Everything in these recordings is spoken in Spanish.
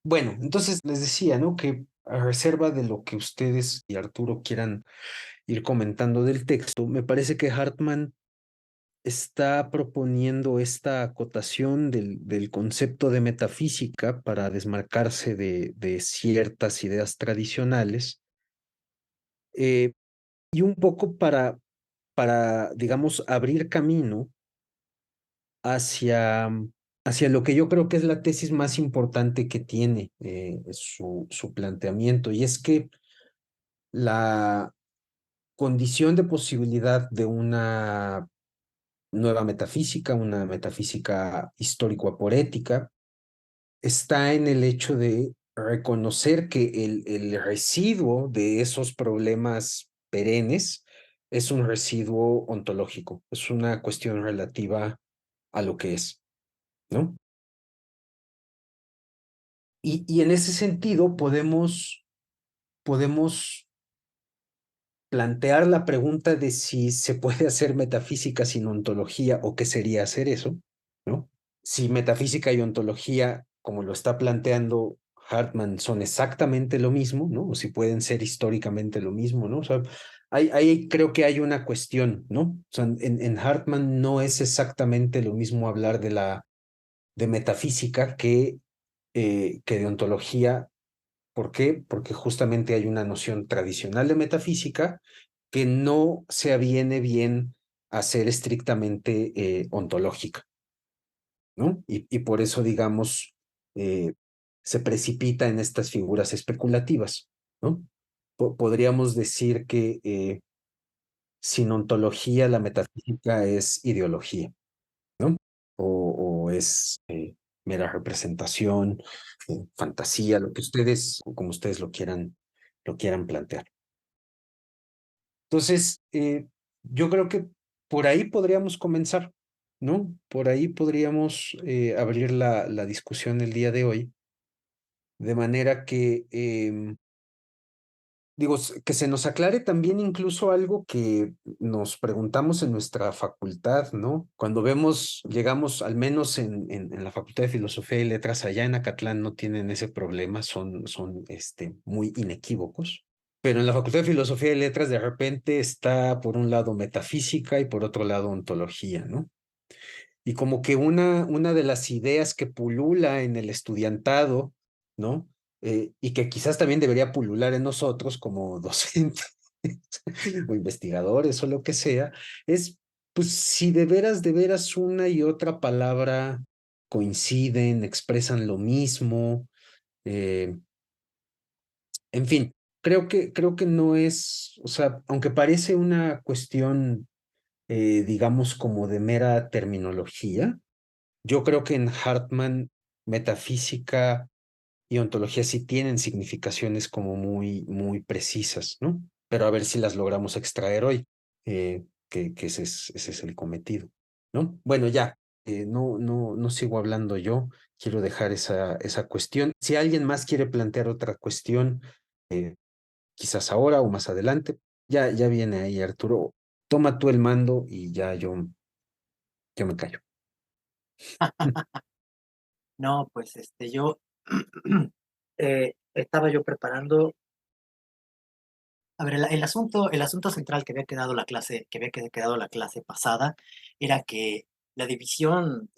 Bueno, entonces les decía, ¿no? Que a reserva de lo que ustedes y Arturo quieran ir comentando del texto, me parece que Hartman está proponiendo esta acotación del concepto de metafísica para desmarcarse de ciertas ideas tradicionales, eh, y un poco digamos, abrir camino hacia, hacia lo que yo creo que es la tesis más importante que tiene su planteamiento, y es que la condición de posibilidad de una nueva metafísica, una metafísica histórico-aporética, está en el hecho de reconocer que el residuo de esos problemas perennes es un residuo ontológico, es una cuestión relativa a lo que es, ¿no? Y en ese sentido podemos plantear la pregunta de si se puede hacer metafísica sin ontología o qué sería hacer eso, ¿no? Si metafísica y ontología, como lo está planteando Hartman, son exactamente lo mismo, ¿no? O si pueden ser históricamente lo mismo, ¿no? O sea, ahí creo que hay una cuestión, ¿no? O sea, en Hartman no es exactamente lo mismo hablar de metafísica que de ontología. ¿Por qué? Porque justamente hay una noción tradicional de metafísica que no se aviene bien a ser estrictamente ontológica, ¿no? Y por eso, digamos, eh, se precipita en estas figuras especulativas, ¿no? Podríamos decir que sin ontología la metafísica es ideología, ¿no? O es mera representación, fantasía, lo que ustedes, como ustedes lo quieran plantear. Entonces, yo creo que por ahí podríamos comenzar, ¿no? Por ahí podríamos abrir la discusión el día de hoy, de manera que, digo, que se nos aclare también incluso algo que nos preguntamos en nuestra facultad, ¿no? Cuando llegamos, al menos en la Facultad de Filosofía y Letras, allá en Acatlán no tienen ese problema, son muy inequívocos. Pero en la Facultad de Filosofía y Letras de repente está por un lado metafísica y por otro lado ontología, ¿no? Y como que una de las ideas que pulula en el estudiantado, ¿no? Y que quizás también debería pulular en nosotros como docentes o investigadores o lo que sea, es pues si de veras una y otra palabra coinciden, expresan lo mismo, eh, en fin, creo que no es, o sea, aunque parece una cuestión, digamos, como de mera terminología, yo creo que en Hartman metafísica y ontología sí tienen significaciones como muy precisas, ¿no? Pero a ver si las logramos extraer hoy, que ese es el cometido, ¿no? Bueno, ya, no sigo hablando yo, quiero dejar esa cuestión. Si alguien más quiere plantear otra cuestión, eh, quizás ahora o más adelante, ya viene ahí Arturo, toma tú el mando y ya yo me callo. No, pues yo estaba yo preparando. A ver, el asunto central que había quedado quedado la clase pasada era que la división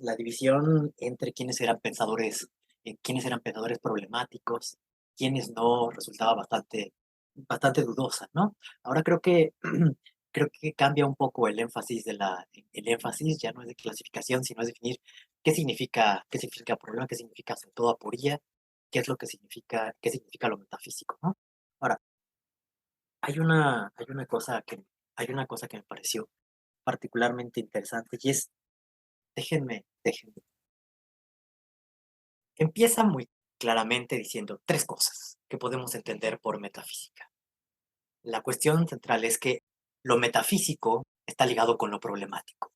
entre quienes eran pensadores problemáticos, quienes no, resultaba bastante dudosa, ¿no? Ahora creo que cambia un poco el énfasis ya no es de clasificación, sino es definir qué significa problema, qué significa sobre todo aporía, qué significa lo metafísico, ¿no? Ahora, hay una, hay una cosa que, hay una cosa que me pareció particularmente interesante y es, déjenme. Empieza muy claramente diciendo tres cosas que podemos entender por metafísica. La cuestión central es que lo metafísico está ligado con lo problemático.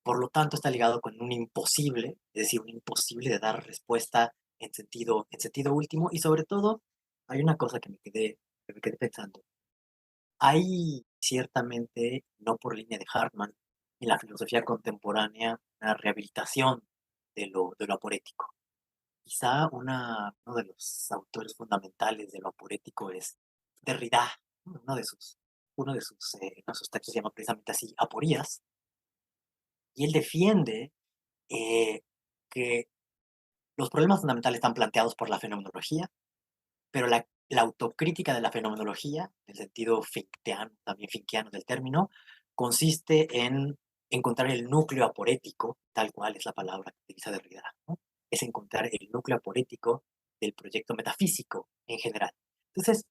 Por lo tanto, está ligado con un imposible, es decir, un imposible de dar respuesta en sentido último. Y sobre todo, hay una cosa que me quedé pensando. Hay ciertamente, no por línea de Hartman, en la filosofía contemporánea, una rehabilitación de lo aporético. Quizá uno de los autores fundamentales de lo aporético es Derrida, ¿no? Uno de sus textos se llama precisamente así, Aporías, y él defiende eh, que los problemas fundamentales están planteados por la fenomenología, pero la autocrítica de la fenomenología, en el sentido Fichtiano, también Fickiano del término, consiste en encontrar el núcleo aporético, tal cual es la palabra que utiliza Derrida, ¿no? Es encontrar el núcleo aporético del proyecto metafísico en general. Entonces,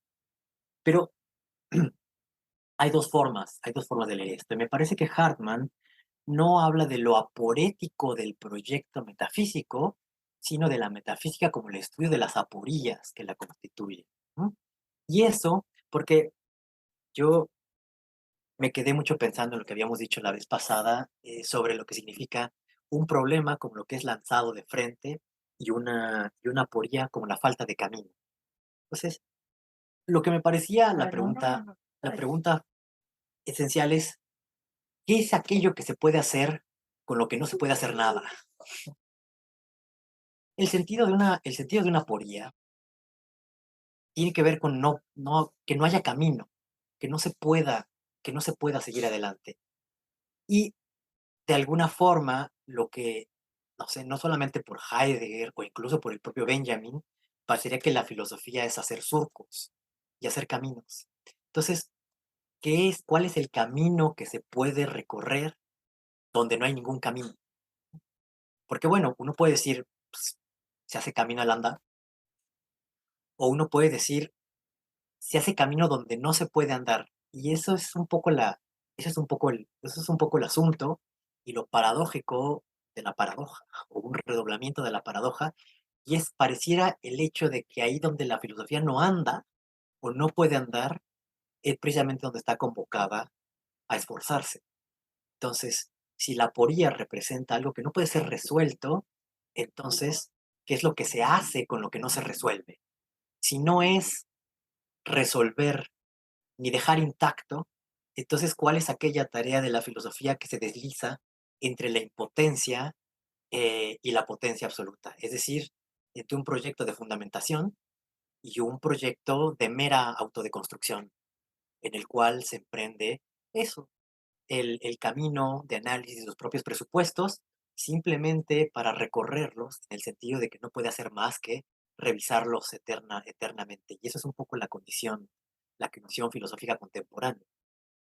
pero hay dos formas de leer esto. Me parece que Hartmann no habla de lo aporético del proyecto metafísico, sino de la metafísica como el estudio de las aporías que la constituyen, ¿no? Y eso, porque yo me quedé mucho pensando en lo que habíamos dicho la vez pasada, sobre lo que significa un problema como lo que es lanzado de frente y una aporía como la falta de camino. Entonces, lo que me parecía la pregunta esencial es, ¿qué es aquello que se puede hacer con lo que no se puede hacer nada? El sentido de una aporía tiene que ver con que no haya camino, que no se pueda, que no se pueda seguir adelante. Y de alguna forma, lo que, no sé, no solamente por Heidegger o incluso por el propio Benjamin, parecería que la filosofía es hacer surcos y hacer caminos. Entonces, cuál es el camino que se puede recorrer donde no hay ningún camino? Porque bueno, uno puede decir, pues, se hace camino al andar, o uno puede decir, se hace camino donde no se puede andar. Y eso es un poco el asunto y lo paradójico de la paradoja, o un redoblamiento de la paradoja, y pareciera el hecho de que ahí donde la filosofía no anda o no puede andar, es precisamente donde está convocada a esforzarse. Entonces, si la aporía representa algo que no puede ser resuelto, entonces, ¿qué es lo que se hace con lo que no se resuelve? Si no es resolver ni dejar intacto, entonces, ¿cuál es aquella tarea de la filosofía que se desliza entre la impotencia y la potencia absoluta? Es decir, entre un proyecto de fundamentación y un proyecto de mera autodeconstrucción, en el cual se emprende eso, el camino de análisis de los propios presupuestos, simplemente para recorrerlos, en el sentido de que no puede hacer más que revisarlos eternamente. Y eso es un poco la condición filosófica contemporánea,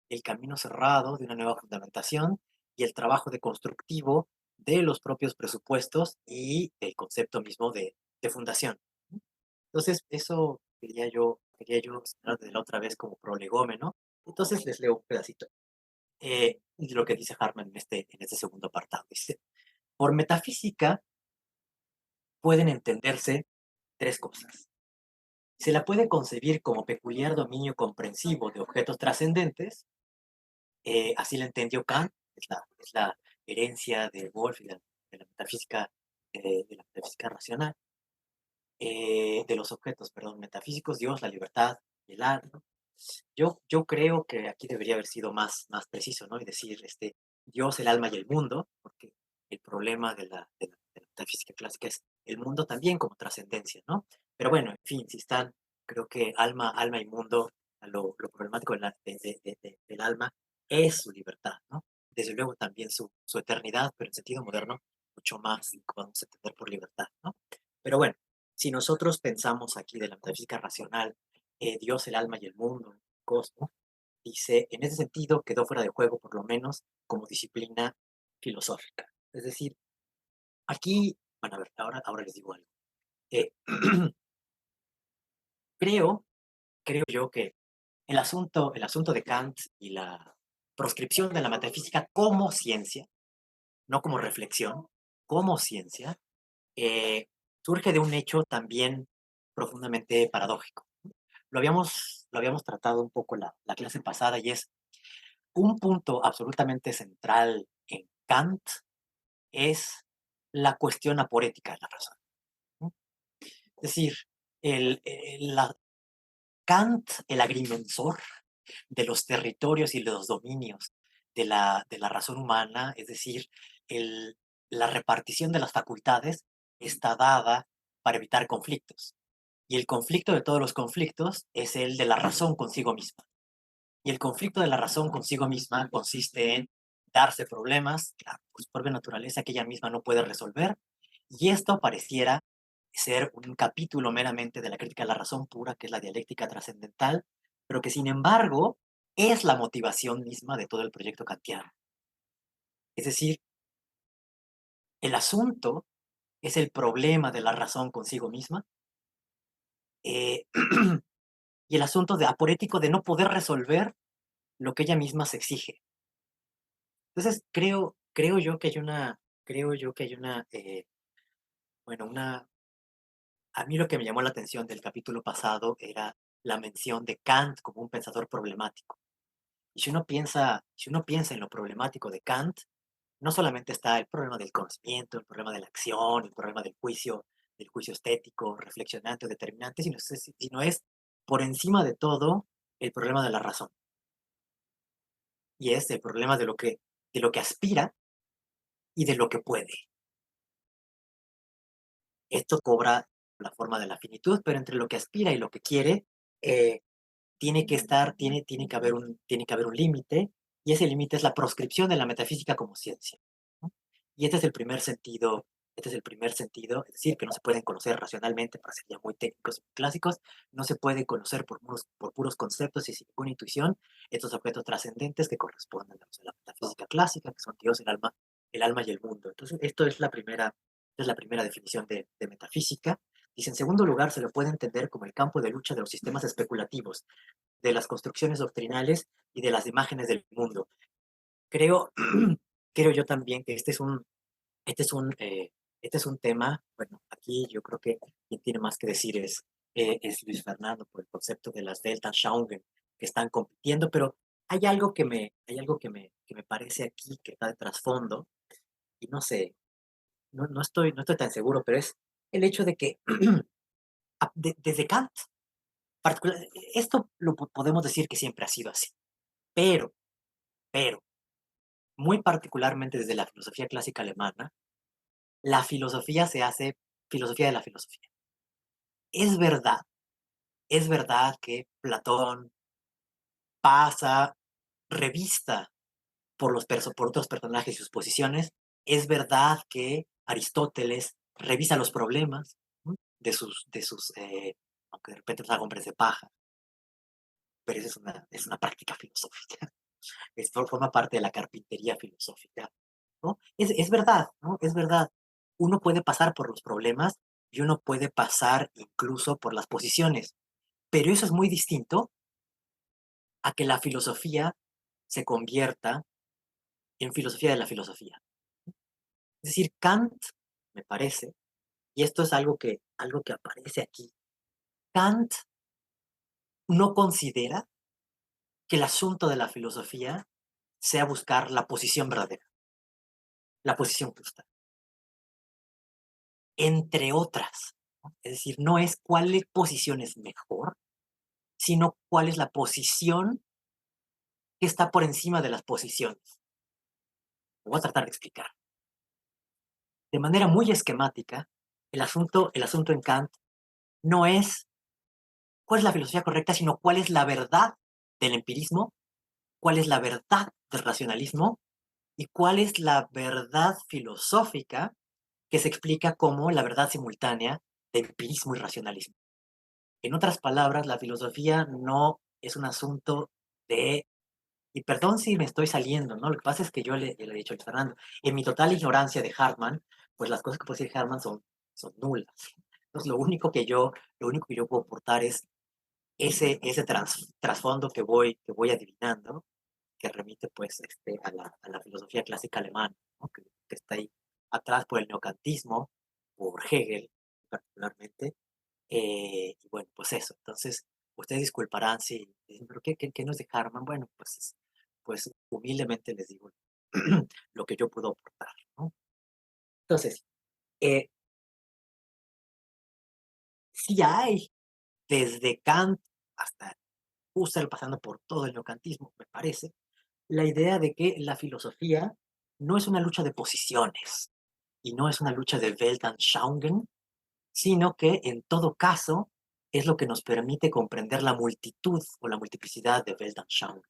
el camino cerrado de una nueva fundamentación y el trabajo deconstructivo de los propios presupuestos y el concepto mismo de fundación. Entonces, eso quería yo señalar de la otra vez como prolegómeno. Entonces, les leo un pedacito de lo que dice Hartmann en este segundo apartado. Dice, por metafísica pueden entenderse tres cosas. Se la puede concebir como peculiar dominio comprensivo de objetos trascendentes, así la entendió Kant, es la herencia de Wolff y de la metafísica racional, de los objetos, perdón, metafísicos, Dios, la libertad y el alma. Yo creo que aquí debería haber sido más preciso, ¿no? Y decir, Dios, el alma y el mundo, porque el problema de la metafísica clásica es el mundo también como trascendencia, ¿no? Pero bueno, en fin, si están, creo que alma y mundo, lo problemático del alma es su libertad, ¿no? Desde luego también su eternidad, pero en sentido moderno, mucho más lo que podemos entender por libertad, ¿no? Pero bueno, si nosotros pensamos aquí de la metafísica racional, Dios, el alma y el mundo, el cosmos, dice, en ese sentido quedó fuera de juego, por lo menos, como disciplina filosófica. Es decir, aquí, bueno, a ver, ahora les digo algo. Eh, creo, creo yo que el asunto de Kant y la proscripción de la metafísica como ciencia, no como reflexión, como ciencia, eh, surge de un hecho también profundamente paradójico. Lo habíamos tratado un poco la clase pasada y es un punto absolutamente central en Kant es la cuestión aporética de la razón, ¿no? Es decir, Kant, el agrimensor de los territorios y de los dominios de la razón humana, es decir, la repartición de las facultades está dada para evitar conflictos. Y el conflicto de todos los conflictos es el de la razón consigo misma. Y el conflicto de la razón consigo misma consiste en darse problemas, claro, por su propia naturaleza que ella misma no puede resolver. Y esto pareciera ser un capítulo meramente de la crítica a la razón pura, que es la dialéctica trascendental, pero que sin embargo es la motivación misma de todo el proyecto kantiano. Es decir, el asunto es el problema de la razón consigo misma, eh, y el asunto de aporético de no poder resolver lo que ella misma se exige. Entonces, creo yo que hay bueno, a mí lo que me llamó la atención del capítulo pasado era la mención de Kant como un pensador problemático. Y si uno piensa en lo problemático de Kant, no solamente está el problema del conocimiento, el problema de la acción, el problema del juicio estético, reflexionante o determinante, sino es por encima de todo el problema de la razón. Y es el problema de lo que aspira y de lo que puede. Esto cobra la forma de la finitud, pero entre lo que aspira y lo que quiere, eh, tiene que haber un límite, y ese límite es la proscripción de la metafísica como ciencia, ¿no? Y este es el primer sentido, es decir, que no se pueden conocer racionalmente, para ser ya muy técnicos y clásicos, no se puede conocer por puros conceptos y sin ninguna intuición estos objetos trascendentes que corresponden a la metafísica clásica, que son Dios, el alma y el mundo. Entonces, es la primera definición de metafísica. Dice, en segundo lugar, se lo puede entender como el campo de lucha de los sistemas especulativos, de las construcciones doctrinales y de las imágenes del mundo. Creo, creo yo también que este es este es un tema, bueno, aquí yo creo que quien tiene más que decir es Luis Fernando por el concepto de las Weltanschauungen que están compitiendo, pero hay algo que me parece aquí que está de trasfondo, y no sé, no estoy tan seguro, pero es el hecho de que desde Kant, particular, esto podemos decir que siempre ha sido así, pero, pero, muy particularmente desde la filosofía clásica alemana, la filosofía se hace filosofía de la filosofía. Es verdad, es verdad que Platón pasa revista por otros personajes y sus posiciones. Es verdad que Aristóteles revisa los problemas, ¿no?, aunque de repente los haga hombres de paja, pero esa es una práctica filosófica. Esto forma parte de la carpintería filosófica, ¿no? Es verdad, ¿no? Es verdad. Uno puede pasar por los problemas y uno puede pasar incluso por las posiciones, pero eso es muy distinto a que la filosofía se convierta en filosofía de la filosofía. Es decir, Kant, me parece, y esto es algo que aparece aquí, Kant no considera que el asunto de la filosofía sea buscar la posición verdadera, la posición justa, entre otras, ¿no? Es decir, no es cuál posición es mejor, sino cuál es la posición que está por encima de las posiciones. Lo voy a tratar de explicar. De manera muy esquemática, el asunto en Kant no es cuál es la filosofía correcta, sino cuál es la verdad del empirismo, cuál es la verdad del racionalismo y cuál es la verdad filosófica que se explica como la verdad simultánea de empirismo y racionalismo. En otras palabras, la filosofía no es un asunto de, y perdón si me estoy saliendo, ¿no? Lo que pasa es que le he dicho a Fernando, en mi total ignorancia de Hartmann, pues las cosas que puede decir Hartmann son nulas. Entonces, lo único que yo puedo aportar es ese trasfondo que voy adivinando, que remite pues a la filosofía clásica alemana, ¿no?, que está ahí atrás por el neocantismo, por Hegel particularmente. Y bueno, pues eso. Entonces, ustedes disculparán si dicen, pero qué no es de Harman? Bueno, pues humildemente les digo lo que yo puedo aportar, ¿no? Entonces, eh, sí hay, desde Kant hasta Husserl, pasando por todo el neocantismo, me parece, la idea de que la filosofía no es una lucha de posiciones y no es una lucha de Weltanschauungen, sino que en todo caso es lo que nos permite comprender la multitud o la multiplicidad de Weltanschauung.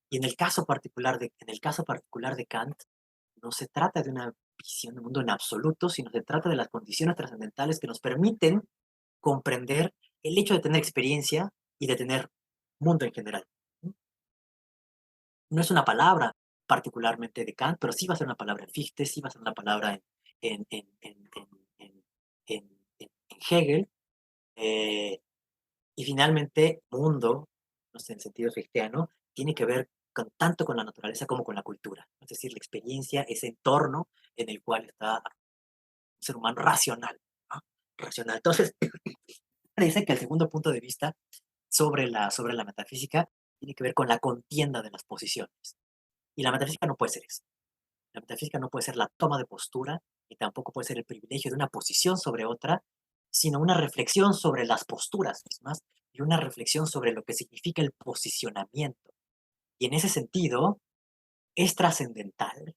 Y en el caso particular de Kant, no se trata de una visión del mundo en absoluto, sino se trata de las condiciones trascendentales que nos permiten comprender el hecho de tener experiencia y de tener mundo en general. No es una palabra particularmente de Kant, pero sí va a ser una palabra en Fichte, sí va a ser una palabra en Hegel. Y finalmente, mundo, no sé, en sentido fichteano, tiene que ver tanto con la naturaleza como con la cultura. Es decir, la experiencia, ese entorno en el cual está un ser humano racional, ¿no? Racional. Entonces, parece que el segundo punto de vista sobre la metafísica tiene que ver con la contienda de las posiciones. Y la metafísica no puede ser eso. La metafísica no puede ser la toma de postura, y tampoco puede ser el privilegio de una posición sobre otra, sino una reflexión sobre las posturas mismas y una reflexión sobre lo que significa el posicionamiento. Y en ese sentido, es trascendental,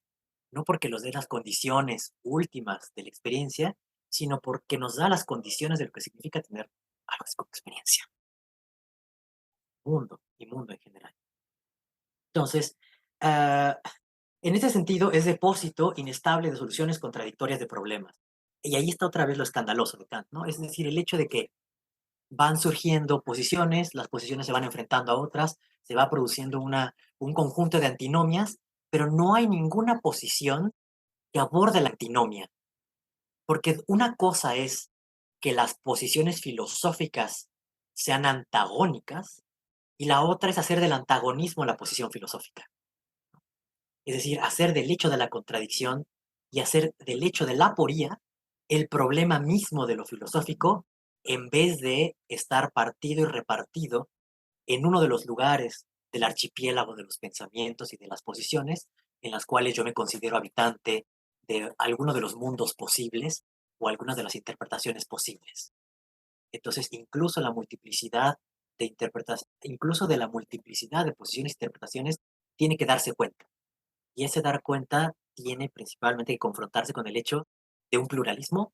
no porque nos dé las condiciones últimas de la experiencia, sino porque nos da las condiciones de lo que significa tener algo así como experiencia, mundo y mundo en general. Entonces, ah, en ese sentido, es depósito inestable de soluciones contradictorias de problemas. Y ahí está otra vez lo escandaloso de Kant, ¿no? Es decir, el hecho de que van surgiendo posiciones, las posiciones se van enfrentando a otras, se va produciendo un conjunto de antinomias, pero no hay ninguna posición que aborde la antinomia. Porque una cosa es que las posiciones filosóficas sean antagónicas y la otra es hacer del antagonismo la posición filosófica. Es decir, hacer del hecho de la contradicción y hacer del hecho de la aporía el problema mismo de lo filosófico, en vez de estar partido y repartido en uno de los lugares del archipiélago de los pensamientos y de las posiciones en las cuales yo me considero habitante de alguno de los mundos posibles o algunas de las interpretaciones posibles. Entonces, incluso la multiplicidad de incluso de la multiplicidad de posiciones e interpretaciones, tiene que darse cuenta. Y ese dar cuenta tiene principalmente que confrontarse con el hecho de un pluralismo,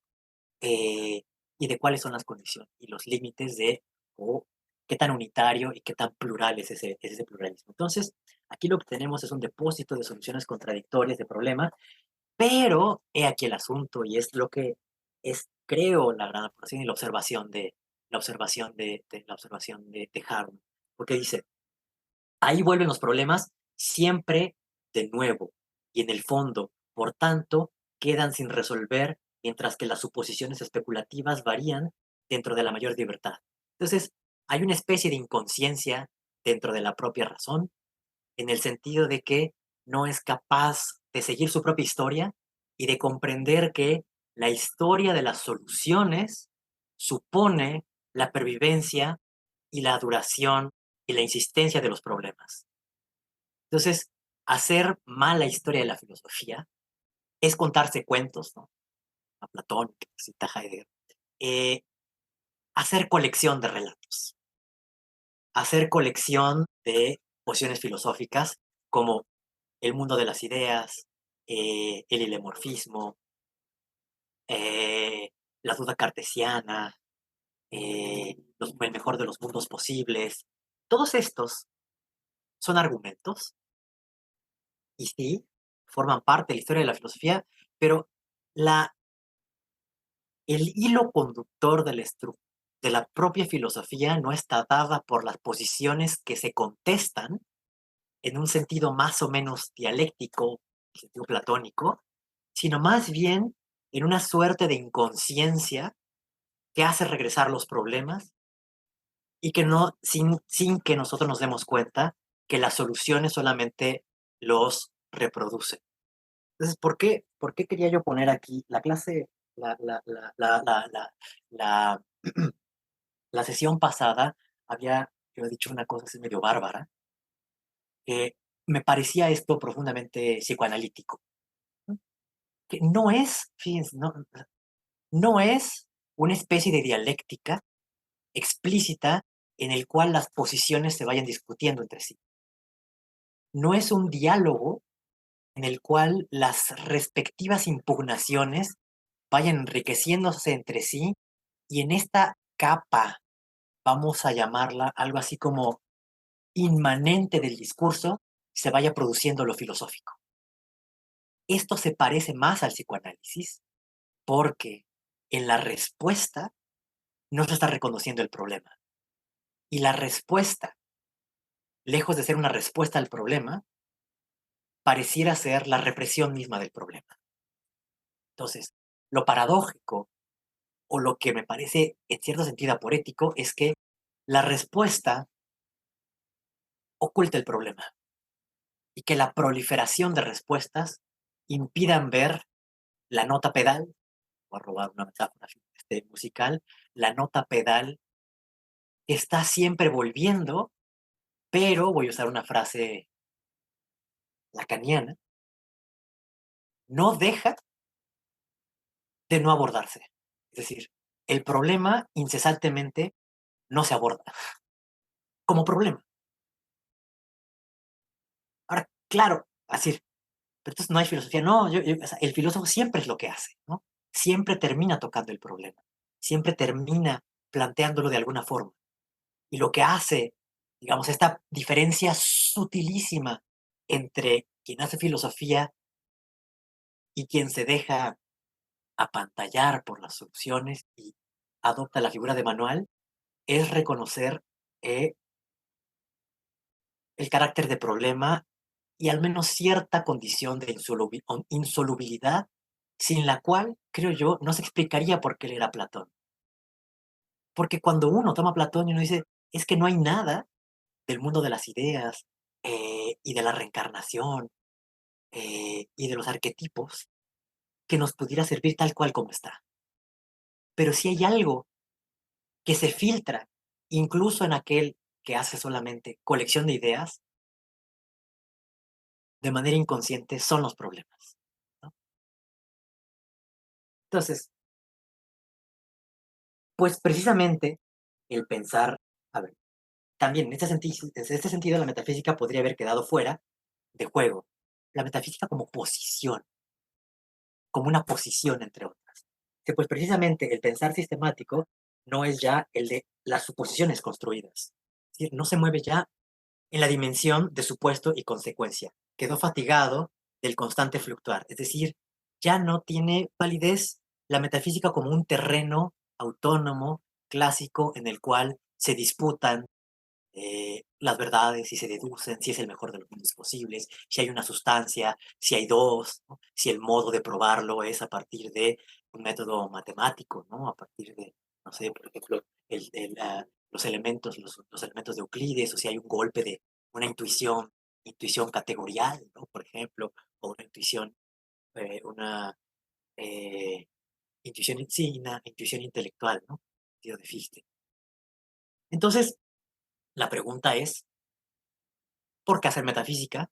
eh, y de cuáles son las condiciones y los límites de o qué tan unitario y qué tan plural es ese pluralismo. Entonces, aquí lo que tenemos es un depósito de soluciones contradictorias de problemas, pero he aquí el asunto y es lo que es, creo, la gran aportación y la observación de Harm, porque dice, ahí vuelven los problemas siempre de nuevo y en el fondo, por tanto, quedan sin resolver mientras que las suposiciones especulativas varían dentro de la mayor libertad. Entonces, hay una especie de inconsciencia dentro de la propia razón, en el sentido de que no es capaz de seguir su propia historia y de comprender que la historia de las soluciones supone la pervivencia y la duración y la insistencia de los problemas. Entonces, hacer mala historia de la filosofía es contarse cuentos, ¿no? A Platón, que cita Heidegger, eh, hacer colección de relatos, hacer colección de posiciones filosóficas como el mundo de las ideas, el hilemorfismo, la duda cartesiana, el mejor de los mundos posibles. Todos estos son argumentos y sí, forman parte de la historia de la filosofía, pero la, el hilo conductor de la propia filosofía no está dada por las posiciones que se contestan en un sentido más o menos dialéctico, en sentido platónico, sino más bien en una suerte de inconsciencia que hace regresar los problemas y que no, sin que nosotros nos demos cuenta que las soluciones solamente los reproducen. Entonces, por qué quería yo poner aquí la clase, la, la sesión pasada? Había yo dicho una cosa así medio bárbara, que me parecía esto profundamente psicoanalítico, ¿no? Que no es, fíjense, no es una especie de dialéctica explícita en el cual las posiciones se vayan discutiendo entre sí. No es un diálogo en el cual las respectivas impugnaciones vayan enriqueciéndose entre sí y en esta capa, vamos a llamarla algo así como inmanente del discurso, se vaya produciendo lo filosófico. Esto se parece más al psicoanálisis porque en la respuesta no se está reconociendo el problema. Y la respuesta, lejos de ser una respuesta al problema, pareciera ser la represión misma del problema. Entonces, lo paradójico o lo que me parece en cierto sentido aporético es que la respuesta oculta el problema y que la proliferación de respuestas impidan ver la nota pedal, voy a robar una metáfora musical, la nota pedal está siempre volviendo, pero voy a usar una frase lacaniana, no deja de no abordarse. Es decir, el problema incesantemente no se aborda como problema. Ahora, claro, así, pero entonces no hay filosofía. No, o sea, el filósofo siempre es lo que hace, ¿no? Siempre termina tocando el problema, siempre termina planteándolo de alguna forma. Y lo que hace, digamos, esta diferencia sutilísima entre quien hace filosofía y quien se deja apantallar por las soluciones y adopta la figura de manual, es reconocer el carácter de problema y al menos cierta condición de insolubilidad, sin la cual, creo yo, no se explicaría por qué él era Platón. Porque cuando uno toma Platón y uno dice, es que no hay nada del mundo de las ideas y de la reencarnación y de los arquetipos que nos pudiera servir tal cual como está. Pero si hay algo que se filtra, incluso en aquel que hace solamente colección de ideas, de manera inconsciente, son los problemas, ¿no? Entonces, pues precisamente el pensar, a ver, también en este sentido la metafísica podría haber quedado fuera de juego. La metafísica como una posición entre otras. Que pues precisamente el pensar sistemático no es ya el de las suposiciones construidas. Es decir, no se mueve ya en la dimensión de supuesto y consecuencia. Quedó fatigado del constante fluctuar. Es decir, ya no tiene validez la metafísica como un terreno autónomo, clásico, en el cual se disputan las verdades, si se deducen, si es el mejor de los mundos posibles, si hay una sustancia, si hay dos, ¿no? Si el modo de probarlo es a partir de un método matemático, ¿no? A partir de, no sé, por ejemplo, los elementos de Euclides, o si hay un golpe de una intuición categorial, ¿no? Por ejemplo, o una intuición, una intuición, sí, una intuición intelectual, ¿no? Sentido de Fichte. Entonces, la pregunta es, ¿por qué hacer metafísica?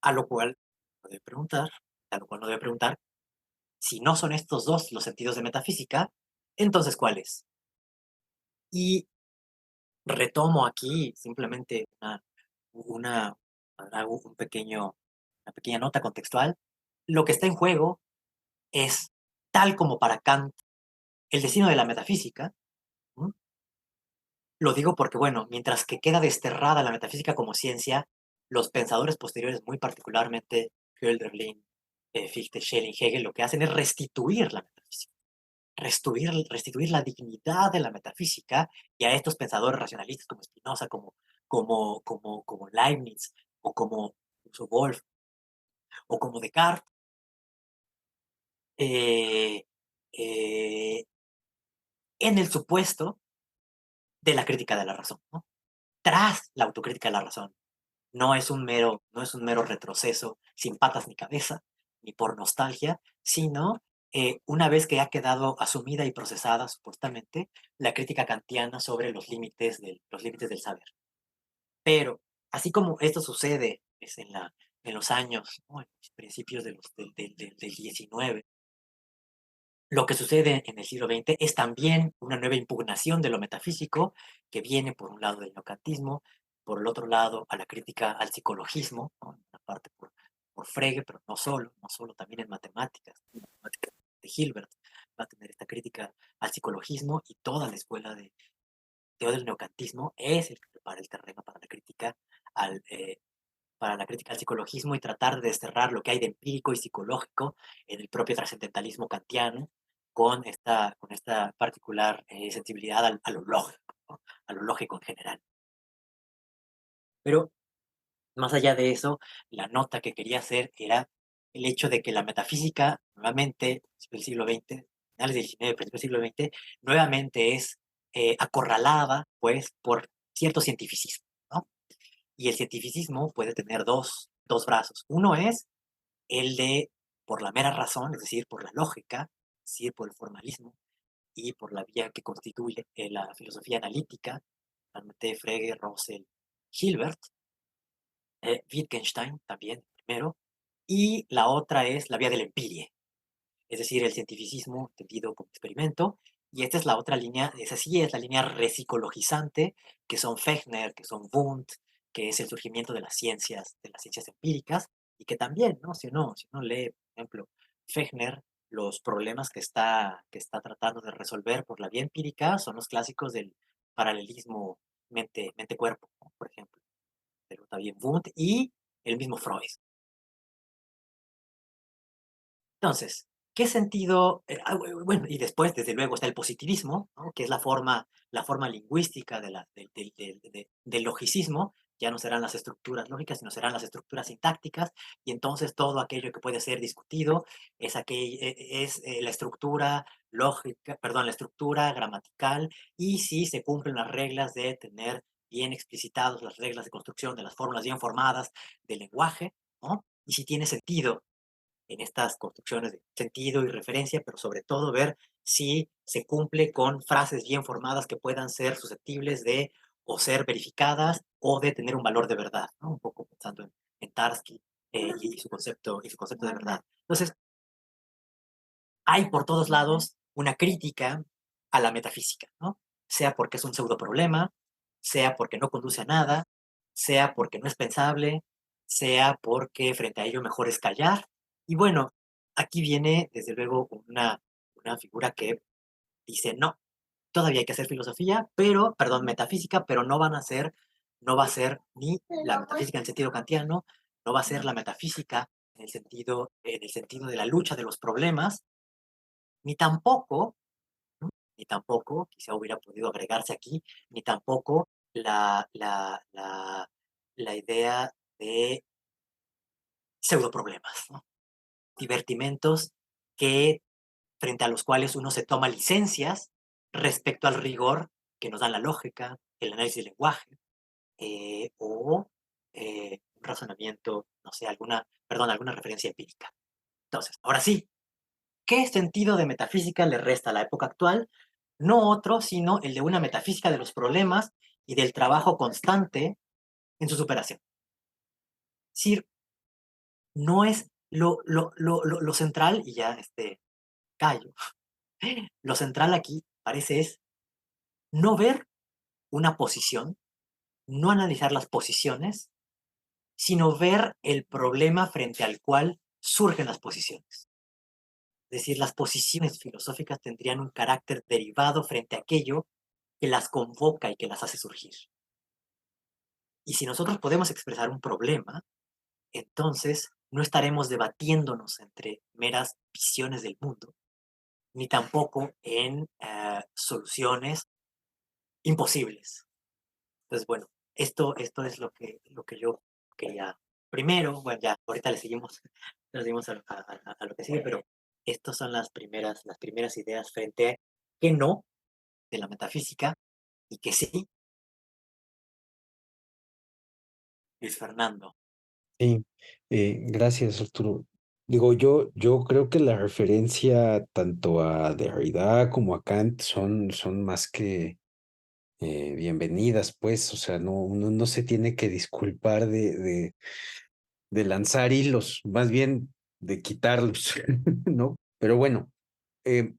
A lo cual no debe preguntar, a lo cual no debe preguntar, si no son estos dos los sentidos de metafísica, entonces ¿cuáles? Y retomo aquí simplemente una, hago una pequeña nota contextual. Lo que está en juego es, tal como para Kant, el destino de la metafísica. ¿Mm? Lo digo porque, bueno, mientras que queda desterrada la metafísica como ciencia, los pensadores posteriores, muy particularmente Hölderlin, Fichte, Schelling, Hegel, lo que hacen es restituir la metafísica, restituir la dignidad de la metafísica, y a estos pensadores racionalistas como Spinoza, como Leibniz, o como incluso Wolff, o como Descartes, eh, eh, en el supuesto de la crítica de la razón, ¿no? Tras la autocrítica de la razón. No es un mero retroceso sin patas ni cabeza, ni por nostalgia, sino una vez que ha quedado asumida y procesada, supuestamente, la crítica kantiana sobre los límites del saber. Pero, así como esto sucede pues, en los años, ¿no? En los principios del 19, lo que sucede en el siglo XX es también una nueva impugnación de lo metafísico que viene por un lado del neocantismo, por el otro lado a la crítica al psicologismo, ¿no? En una parte por Frege, pero no solo, también en matemáticas. de Hilbert, va a tener esta crítica al psicologismo y toda la escuela de teoría del neocantismo es el que prepara el terreno al, eh, para la crítica al psicologismo y tratar de desterrar lo que hay de empírico y psicológico en el propio trascendentalismo kantiano con esta particular sensibilidad a lo lógico, ¿no? A lo lógico en general. Pero más allá de eso, la nota que quería hacer era el hecho de que la metafísica, nuevamente, del siglo XX, finales del XIX, principios del siglo XX, nuevamente es acorralada, pues, por cierto cientificismo, ¿no? Y el cientificismo puede tener dos brazos. Uno es el de, por la mera razón, es decir, por la lógica, es decir, por el formalismo y por la vía que constituye la filosofía analítica, realmente Frege, Russell, Hilbert, Wittgenstein también, primero, y la otra es la vía del empirie, es decir, el cientificismo entendido como experimento, y esta es la otra línea, esa sí es la línea repsicologizante, que son Fechner, que son Wundt, que es el surgimiento de las ciencias empíricas, y que también, ¿no? Si uno lee, por ejemplo, Fechner, los problemas que está tratando de resolver por la vía empírica son los clásicos del paralelismo mente-cuerpo, ¿no? Por ejemplo, pero también Wundt y el mismo Freud. Entonces, ¿qué sentido? Bueno, y después, desde luego, está el positivismo, ¿no? Que es la forma lingüística del logicismo. Ya no serán las estructuras lógicas, sino serán las estructuras sintácticas, y entonces todo aquello que puede ser discutido es la estructura lógica, perdón, la estructura gramatical, y si se cumplen las reglas de tener bien explicitadas las reglas de construcción de las fórmulas bien formadas del lenguaje, ¿no? Y si tiene sentido en estas construcciones de sentido y referencia, pero sobre todo ver si se cumple con frases bien formadas que puedan ser susceptibles de o ser verificadas o de tener un valor de verdad, ¿no? Un poco pensando en Tarski y su concepto de verdad. Entonces, hay por todos lados una crítica a la metafísica, ¿no? Sea porque es un pseudo problema, sea porque no conduce a nada, sea porque no es pensable, sea porque frente a ello mejor es callar. Y bueno, aquí viene desde luego una figura que dice, no, todavía hay que hacer filosofía, pero, perdón, metafísica, pero no va a ser ni la metafísica en el sentido kantiano, no va a ser la metafísica en el sentido de la lucha de los problemas, ni tampoco, ¿no? Ni tampoco, quizá hubiera podido agregarse aquí, ni tampoco la idea de pseudoproblemas, ¿no? Divertimentos que, frente a los cuales uno se toma licencias respecto al rigor que nos da la lógica, el análisis del lenguaje, un razonamiento, no sé, alguna referencia empírica. Entonces, ahora sí, ¿qué sentido de metafísica le resta a la época actual? No otro, sino el de una metafísica de los problemas y del trabajo constante en su superación. Es decir, no es lo central, y ya callo, lo central aquí parece es no ver una posición, no analizar las posiciones, sino ver el problema frente al cual surgen las posiciones. Es decir, las posiciones filosóficas tendrían un carácter derivado frente a aquello que las convoca y que las hace surgir. Y si nosotros podemos expresar un problema, entonces no estaremos debatiéndonos entre meras visiones del mundo, ni tampoco en soluciones imposibles. Entonces, bueno, esto es lo que yo quería. Primero, bueno, ya, ahorita le seguimos a lo que sigue, pero estas son las primeras ideas frente a que no de la metafísica y que sí, Luis Fernando. Sí, gracias, Arturo. Digo, yo creo que la referencia tanto a Derrida como a Kant son más que bienvenidas, pues, o sea, uno no se tiene que disculpar de lanzar hilos, más bien de quitarlos, ¿no? Pero bueno, eh,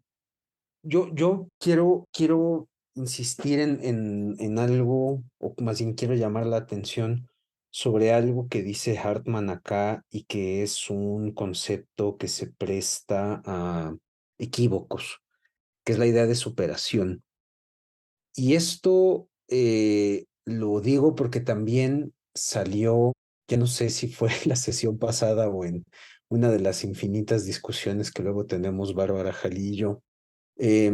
yo quiero insistir en algo, o más bien quiero llamar la atención sobre algo que dice Hartman acá y que es un concepto que se presta equívocos, que es la idea de superación. Y esto lo digo porque también salió, ya no sé si fue en la sesión pasada o en una de las infinitas discusiones que luego tenemos Bárbara Jalillo, eh,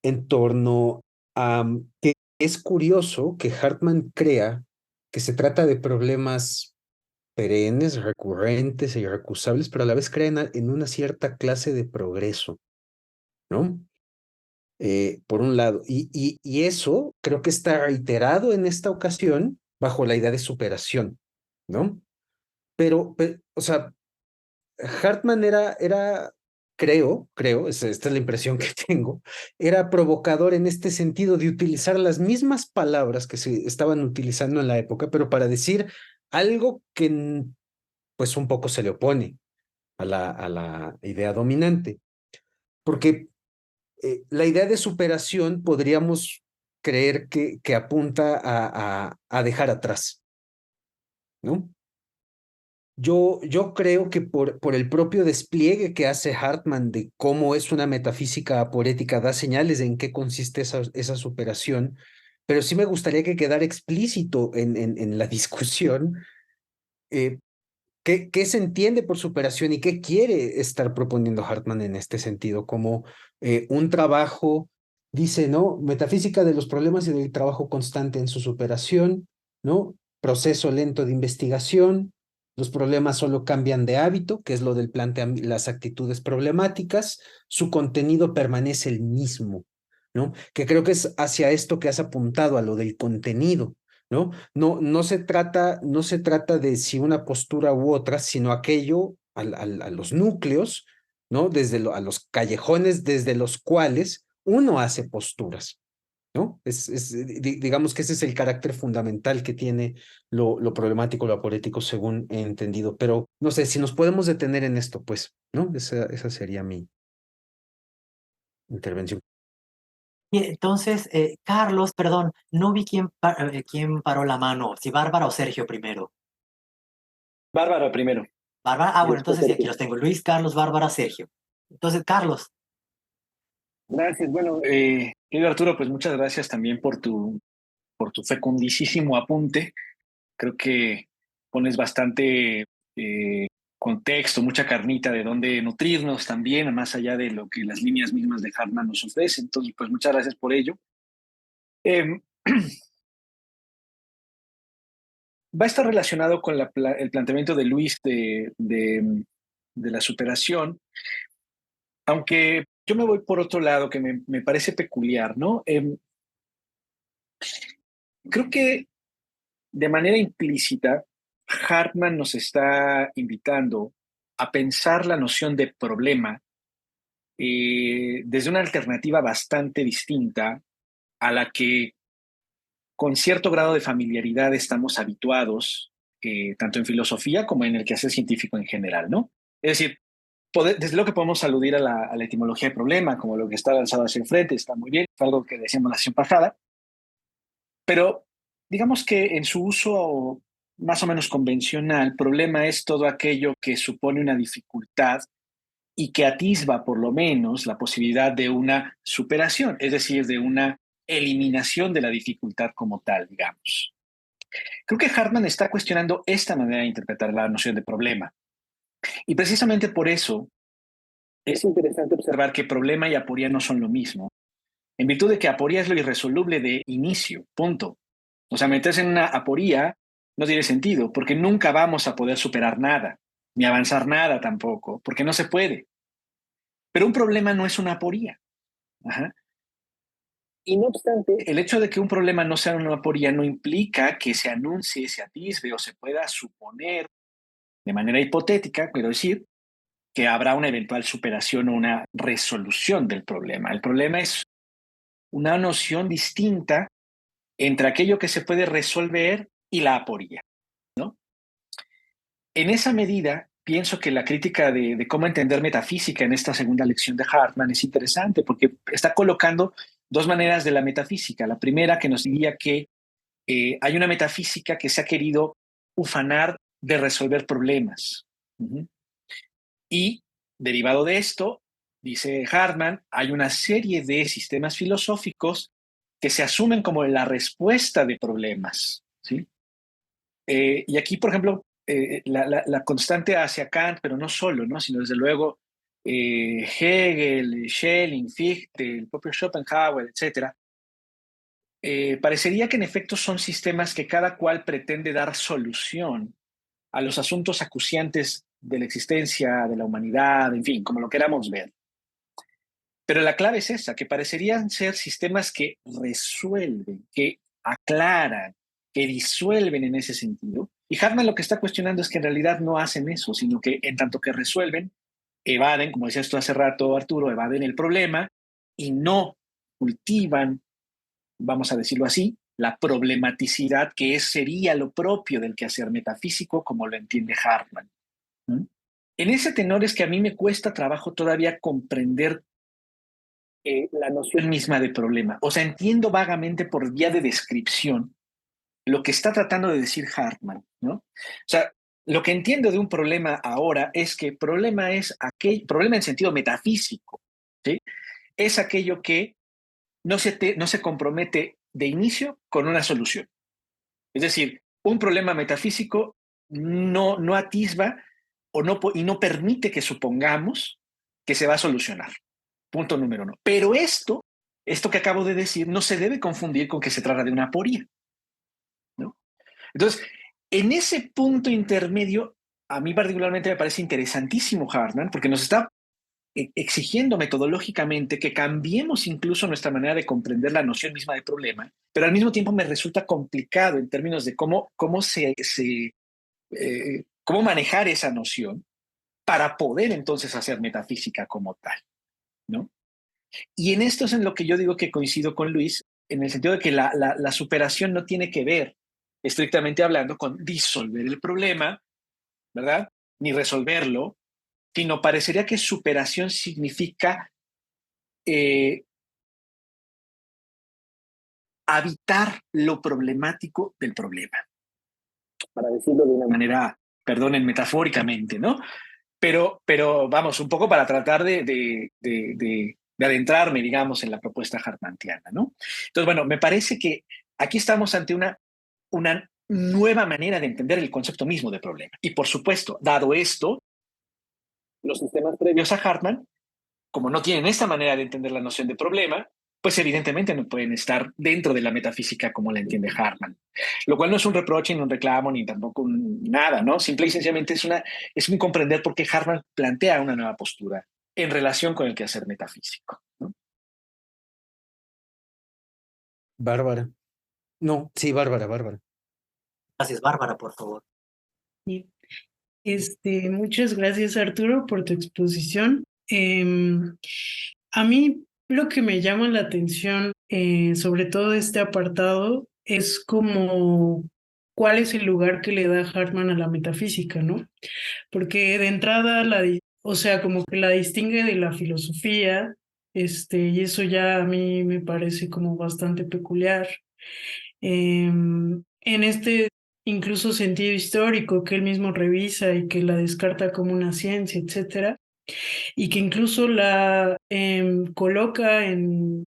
en torno a que es curioso que Hartman crea que se trata de problemas perennes, recurrentes e irrecusables, pero a la vez crea en una cierta clase de progreso, ¿no? Por un lado. Y eso creo que está reiterado en esta ocasión bajo la idea de superación, ¿no? Pero o sea, Hartman creo, esta es la impresión que tengo, era provocador en este sentido de utilizar las mismas palabras que se estaban utilizando en la época, pero para decir algo que pues un poco se le opone a la idea dominante. Porque la idea de superación podríamos creer que apunta a dejar atrás, ¿no? Yo creo que por el propio despliegue que hace Hartman de cómo es una metafísica aporética, da señales de en qué consiste esa superación, pero sí me gustaría que quedara explícito en la discusión eh, qué se entiende por superación y qué quiere estar proponiendo Hartman en este sentido, como un trabajo, dice, ¿no? Metafísica de los problemas y del trabajo constante en su superación, ¿no? Proceso lento de investigación, los problemas solo cambian de hábito, que es lo del las actitudes problemáticas, su contenido permanece el mismo, ¿no? Que creo que es hacia esto que has apuntado, a lo del contenido. ¿No? No se trata de si una postura u otra, sino aquello a los núcleos, ¿no? A los callejones desde los cuales uno hace posturas, ¿no? Digamos que ese es el carácter fundamental que tiene lo problemático, lo aporético, según he entendido. Pero no sé, si nos podemos detener en esto, pues, ¿no? Esa sería mi intervención. Y entonces, Carlos, perdón, no vi quién paró la mano, si Bárbara o Sergio primero. Bárbara primero. Bárbara, Y bueno, después entonces sí, aquí Sergio. los tengo. Luis, Carlos, Bárbara, Sergio. Entonces, Carlos, Gracias. Bueno, querido Arturo, pues muchas gracias también por tu fecundísimo apunte. Creo que pones bastante contexto, mucha carnita de dónde nutrirnos también, más allá de lo que las líneas mismas de Hartman nos ofrecen. Entonces, pues muchas gracias por ello. Eh, Va a estar relacionado con el planteamiento de Luis de la superación, aunque yo me voy por otro lado que me parece peculiar, ¿no? Creo que de manera implícita, Hartman nos está invitando a pensar la noción de problema desde una alternativa bastante distinta a la que con cierto grado de familiaridad estamos habituados, tanto en filosofía como en el quehacer científico en general, ¿no? Es decir, desde lo que podemos aludir a la etimología de problema, como lo que está lanzado hacia el frente, está muy bien, fue algo que decíamos la sesión pasada, pero digamos que en su uso más o menos convencional, problema es todo aquello que supone una dificultad y que atisba por lo menos la posibilidad de una superación, es decir, de una eliminación de la dificultad como tal, digamos. Creo que Hartman está cuestionando esta manera de interpretar la noción de problema. Y precisamente por eso es interesante observar que problema y aporía no son lo mismo, en virtud de que aporía es lo irresoluble de inicio, punto. O sea, meterse en una aporía no tiene sentido, porque nunca vamos a poder superar nada, ni avanzar nada tampoco, porque no se puede. Pero un problema no es una aporía. Ajá. Y no obstante, el hecho de que un problema no sea una aporía no implica que se anuncie, se atisbe o se pueda suponer de manera hipotética, quiero decir, que habrá una eventual superación o una resolución del problema. El problema es una noción distinta entre aquello que se puede resolver y la aporía, ¿no? En esa medida, pienso que la crítica de cómo entender metafísica en esta segunda lección de Hartman es interesante porque está colocando dos maneras de la metafísica. La primera que nos diría que hay una metafísica que se ha querido ufanar de resolver problemas. Uh -huh. Y derivado de esto, dice Hartman, hay una serie de sistemas filosóficos que se asumen como la respuesta de problemas, ¿sí? Y aquí, por ejemplo, la constante hacia Kant, pero no solo, ¿no? Sino desde luego Hegel, Schelling, Fichte, el propio Schopenhauer, etcétera, parecería que en efecto son sistemas que cada cual pretende dar solución a los asuntos acuciantes de la existencia, de la humanidad, en fin, como lo queramos ver. Pero la clave es esa, que parecerían ser sistemas que resuelven, que aclaran, que disuelven en ese sentido. Y Hartman lo que está cuestionando es que en realidad no hacen eso, sino que en tanto que resuelven, evaden, como decías tú hace rato, Arturo, evaden el problema y no cultivan, vamos a decirlo así, la problematicidad sería lo propio del quehacer metafísico, como lo entiende Hartman. ¿Mm? En ese tenor es que a mí me cuesta trabajo todavía comprender la noción misma de problema. O sea, entiendo vagamente por vía de descripción lo que está tratando de decir Hartman, ¿no? O sea, lo que entiendo de un problema ahora es que problema es aquel, problema en sentido metafísico, ¿sí? Es aquello que no se compromete de inicio con una solución. Es decir, un problema metafísico no atisba y no permite que supongamos que se va a solucionar. Punto número uno. Pero esto que acabo de decir, no se debe confundir con que se trata de una aporía, ¿no? Entonces, en ese punto intermedio, a mí particularmente me parece interesantísimo Hartman, porque nos está exigiendo metodológicamente que cambiemos incluso nuestra manera de comprender la noción misma de problema, pero al mismo tiempo me resulta complicado en términos de cómo manejar esa noción para poder entonces hacer metafísica como tal, ¿no? Y en esto es en lo que yo digo que coincido con Luis, en el sentido de que la superación no tiene que ver, estrictamente hablando, con disolver el problema, ¿verdad? Ni resolverlo, sino parecería que superación significa eh, habitar lo problemático del problema, para decirlo de una manera, perdonen, metafóricamente, ¿no? Pero vamos, un poco para tratar de adentrarme, digamos, en la propuesta hartmantiana, ¿no? Entonces, bueno, me parece que aquí estamos ante una nueva manera de entender el concepto mismo de problema. Y por supuesto, dado esto, los sistemas previos a Hartman, como no tienen esta manera de entender la noción de problema, pues evidentemente no pueden estar dentro de la metafísica como la entiende Hartman. Lo cual no es un reproche, ni un reclamo, ni tampoco nada, ¿no? Simple y sencillamente es un comprender por qué Hartman plantea una nueva postura en relación con el quehacer metafísico, ¿no? Bárbara. No, sí, Bárbara. Gracias, Bárbara, por favor. Sí. Muchas gracias, Arturo, por tu exposición. A mí lo que me llama la atención, sobre todo este apartado, es como cuál es el lugar que le da Hartman a la metafísica, ¿no? Porque de entrada, o sea, como que la distingue de la filosofía, y eso ya a mí me parece como bastante peculiar. En este incluso sentido histórico que él mismo revisa y que la descarta como una ciencia, etcétera, y que incluso la coloca en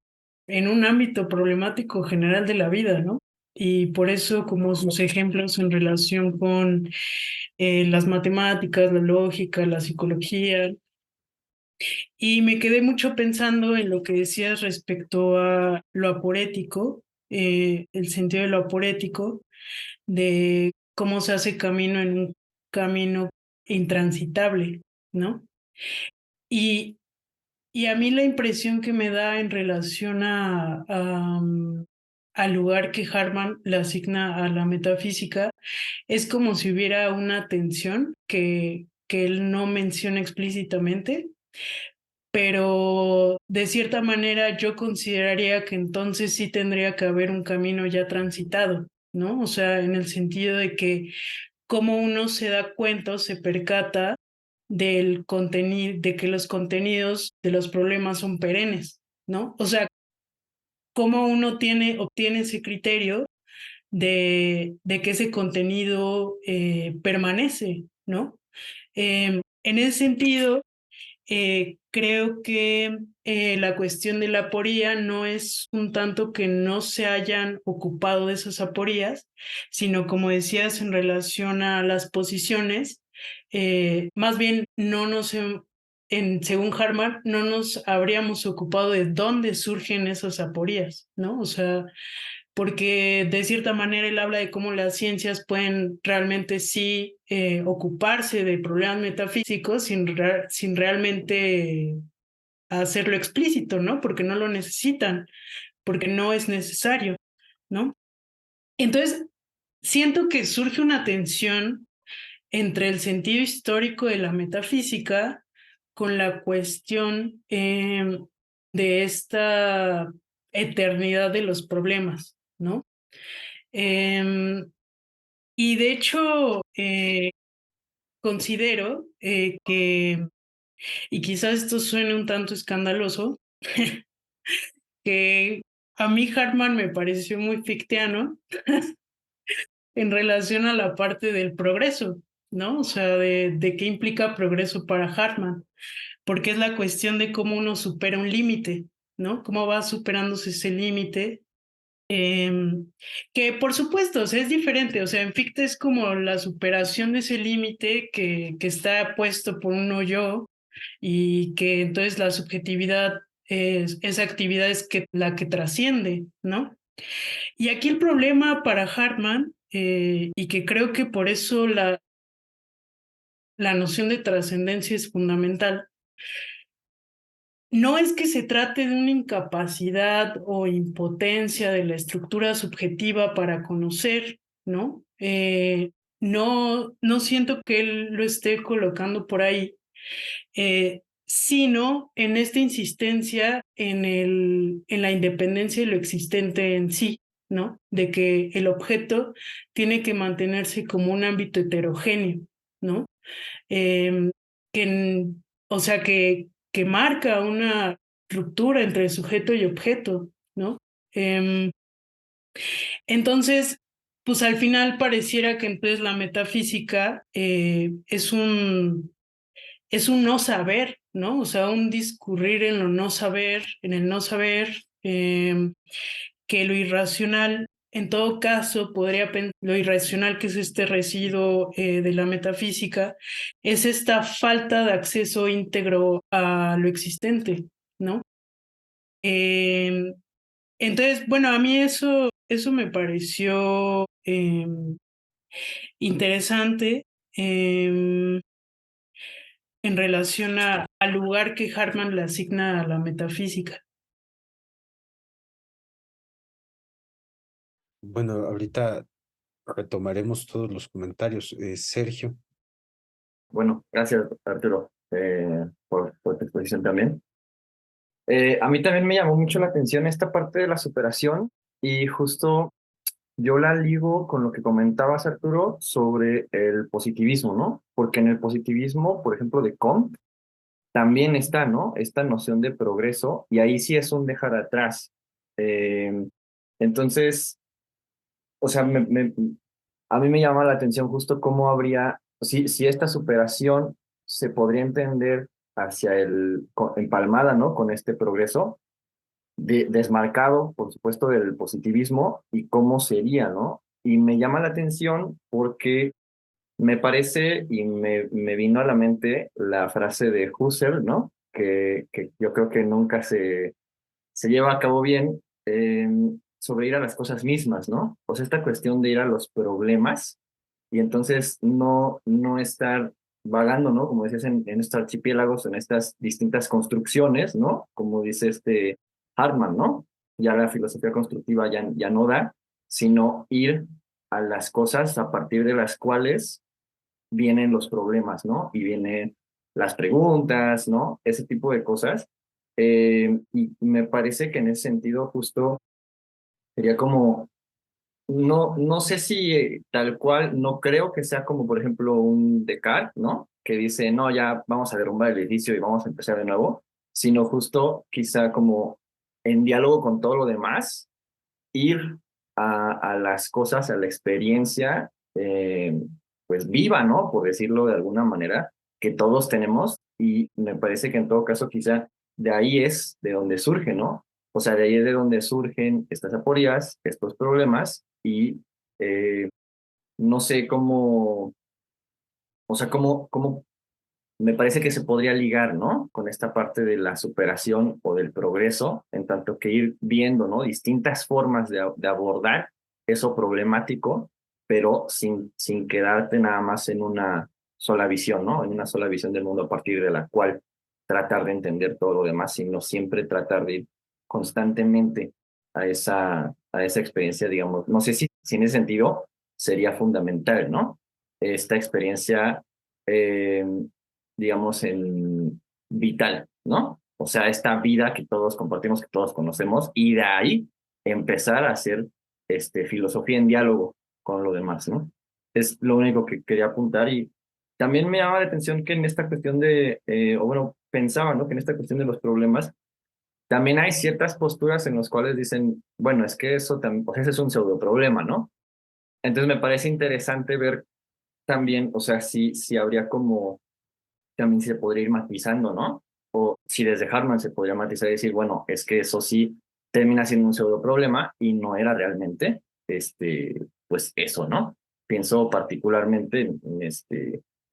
un ámbito problemático general de la vida, ¿no? Y por eso como sus ejemplos en relación con las matemáticas, la lógica, la psicología. Y me quedé mucho pensando en lo que decías respecto a lo aporético, el sentido de lo aporético, de cómo se hace camino en un camino intransitable, ¿no? Y, y a mí la impresión que me da en relación al lugar que Hartman le asigna a la metafísica es como si hubiera una tensión que él no menciona explícitamente, pero de cierta manera yo consideraría que entonces sí tendría que haber un camino ya transitado, ¿no? O sea, en el sentido de que como uno se da cuenta o se percata del contenido, de que los contenidos de los problemas son perennes, ¿no? O sea, cómo uno obtiene ese criterio de que ese contenido permanece, ¿no? En ese sentido, creo que la cuestión de la aporía no es un tanto que no se hayan ocupado de esas aporías, sino como decías en relación a las posiciones, más bien no nos, según Harman, no nos habríamos ocupado de dónde surgen esas aporías, ¿no? O sea, porque de cierta manera él habla de cómo las ciencias pueden realmente sí ocuparse de problemas metafísicos sin realmente hacerlo explícito, ¿no? Porque no lo necesitan, porque no es necesario, ¿no? Entonces, siento que surge una tensión entre el sentido histórico de la metafísica con la cuestión de esta eternidad de los problemas, ¿no? Em, y de hecho, considero que, y quizás esto suene un tanto escandaloso, que a mí Hartman me pareció muy fictiano en relación a la parte del progreso, ¿no? O sea, de qué implica progreso para Hartman, porque es la cuestión de cómo uno supera un límite, ¿no? Cómo va superándose ese límite. Que por supuesto, o sea, es diferente, o sea, en Fichte es como la superación de ese límite que está puesto por uno yo y que entonces la subjetividad esa actividad es la que trasciende, ¿no? Y aquí el problema para Hartman, y que creo que por eso la noción de trascendencia es fundamental, no es que se trate de una incapacidad o impotencia de la estructura subjetiva para conocer, ¿no? No siento que él lo esté colocando por ahí, sino en esta insistencia en la independencia de lo existente en sí, ¿no? De que el objeto tiene que mantenerse como un ámbito heterogéneo, ¿no? Eh, que, o sea, que marca una ruptura entre sujeto y objeto, ¿no? Em, entonces, pues al final pareciera que entonces la metafísica es un no saber, ¿no? O sea, un discurrir en lo no saber, en el no saber, que lo irracional, en todo caso, podría pensar, lo irracional que es este residuo de la metafísica, es esta falta de acceso íntegro a lo existente, ¿no? Eh, entonces, bueno, a mí eso me pareció interesante. En relación al lugar que Hartman le asigna a la metafísica. Bueno, ahorita retomaremos todos los comentarios. Sergio. Bueno, gracias, Arturo, por tu exposición también. A mí también me llamó mucho la atención esta parte de la superación y justo yo la ligo con lo que comentabas, Arturo, sobre el positivismo, ¿no? Porque en el positivismo, por ejemplo, de Comte, también está, ¿no? Esta noción de progreso y ahí sí es un dejar atrás. Eh, entonces, o sea, a mí me llama la atención justo cómo habría, si esta superación se podría entender hacia empalmada, ¿no? Con este progreso, desmarcado, por supuesto, del positivismo y cómo sería, ¿no? Y me llama la atención porque me parece y me vino a la mente la frase de Husserl, ¿no? Que yo creo que nunca se lleva a cabo bien, sobre ir a las cosas mismas, ¿no? O sea, esta cuestión de ir a los problemas y entonces no estar vagando, ¿no? Como decías, en estos archipiélagos, en estas distintas construcciones, ¿no? Como dice Hartman, ¿no? Ya la filosofía constructiva ya no da, sino ir a las cosas a partir de las cuales vienen los problemas, ¿no? Y vienen las preguntas, ¿no? Ese tipo de cosas. Y me parece que en ese sentido justo sería como, no sé si tal cual, no creo que sea como por ejemplo un Descartes, ¿no? Que dice, no, ya vamos a derrumbar el edificio y vamos a empezar de nuevo, sino justo quizá como en diálogo con todo lo demás, ir a las cosas, a la experiencia, pues viva, ¿no? Por decirlo de alguna manera, que todos tenemos y me parece que en todo caso quizá de ahí es de donde surge, ¿no? O sea, de ahí es de donde surgen estas aporías, estos problemas y no sé cómo, o sea, cómo me parece que se podría ligar, ¿no? Con esta parte de la superación o del progreso, en tanto que ir viendo, ¿no? Distintas formas de abordar eso problemático, pero sin quedarte nada más en una sola visión, ¿no? En una sola visión del mundo a partir de la cual tratar de entender todo lo demás, sino siempre tratar de ir constantemente a esa experiencia, digamos. No sé si en ese sentido sería fundamental, ¿no? Esta experiencia eh, digamos, en vital, ¿no? O sea, esta vida que todos compartimos, que todos conocemos, y de ahí empezar a hacer filosofía en diálogo con lo demás, ¿no? Es lo único que quería apuntar y también me llama la atención que en esta cuestión o bueno, pensaba, ¿no? Que en esta cuestión de los problemas, también hay ciertas posturas en las cuales dicen, bueno, es que eso también, pues ese es un pseudo problema, ¿no? Entonces me parece interesante ver también, o sea, si habría como también se podría ir matizando, ¿no? O si desde Hartman se podría matizar y decir, bueno, es que eso sí termina siendo un pseudo problema y no era realmente, pues eso, ¿no? Pienso particularmente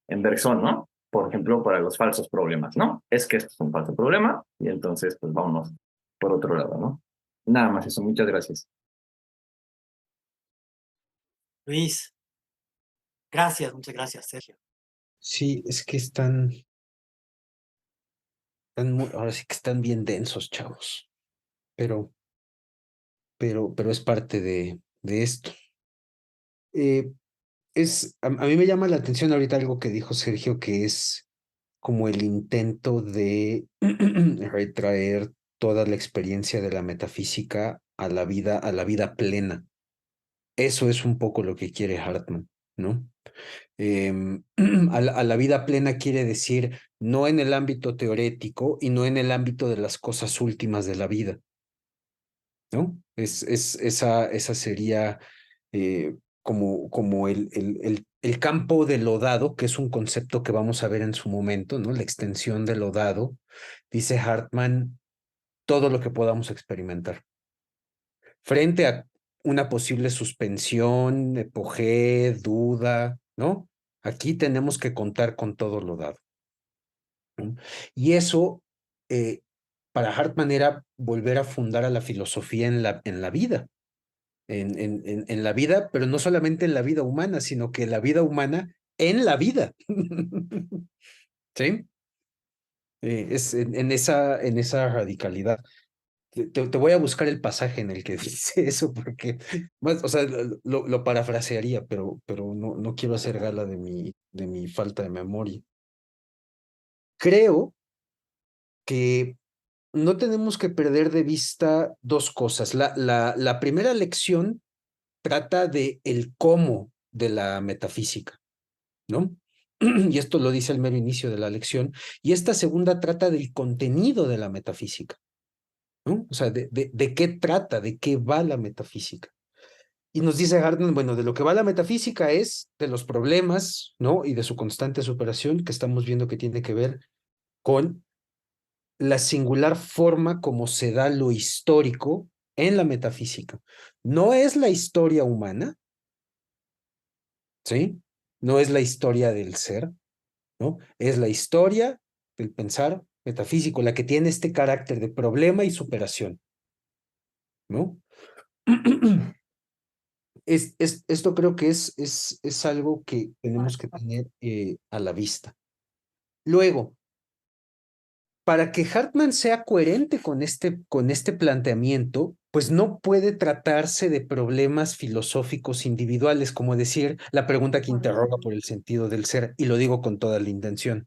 en Bergson, ¿no? Por ejemplo, para los falsos problemas, ¿no? Es que esto es un falso problema y entonces, pues vámonos por otro lado, ¿no? Nada más eso, muchas gracias. Luis, gracias, muchas gracias, Sergio. Sí, es que ahora sí que están bien densos, chavos, pero, pero es parte de esto. A mí me llama la atención ahorita algo que dijo Sergio, que es como el intento de retraer toda la experiencia de la metafísica a la vida plena. Eso es un poco lo que quiere Hartman, ¿no? A la vida plena quiere decir no en el ámbito teorético y no en el ámbito de las cosas últimas de la vida, ¿no? Esa sería como el campo de lo dado, que es un concepto que vamos a ver en su momento, ¿no? La extensión de lo dado, dice Hartman, todo lo que podamos experimentar. Frente a una posible suspensión, epogé, duda, ¿no? Aquí tenemos que contar con todo lo dado, ¿no? Y eso, para Hartman, era volver a fundar a la filosofía en la vida. En la vida, pero no solamente en la vida humana, sino que la vida humana en la vida. ¿Sí? Es en esa radicalidad. Te voy a buscar el pasaje en el que dice eso, porque, o sea, lo parafrasearía, pero no quiero hacer gala de mi falta de memoria. Creo que no tenemos que perder de vista dos cosas. La primera lección trata de el cómo de la metafísica, ¿no? Y esto lo dice al mero inicio de la lección. Y esta segunda trata del contenido de la metafísica, ¿no? O sea, de qué trata, de qué va la metafísica. Y nos dice Gardner, bueno, de lo que va la metafísica es de los problemas, ¿no? Y de su constante superación, que estamos viendo que tiene que ver con la singular forma como se da lo histórico en la metafísica. No es la historia humana, ¿sí? No es la historia del ser, ¿no? Es la historia del pensar metafísico, la que tiene este carácter de problema y superación, ¿no? Esto creo que es algo que tenemos que tener a la vista. Luego, para que Hartman sea coherente con este planteamiento, pues no puede tratarse de problemas filosóficos individuales, como decir la pregunta que interroga por el sentido del ser, y lo digo con toda la intención,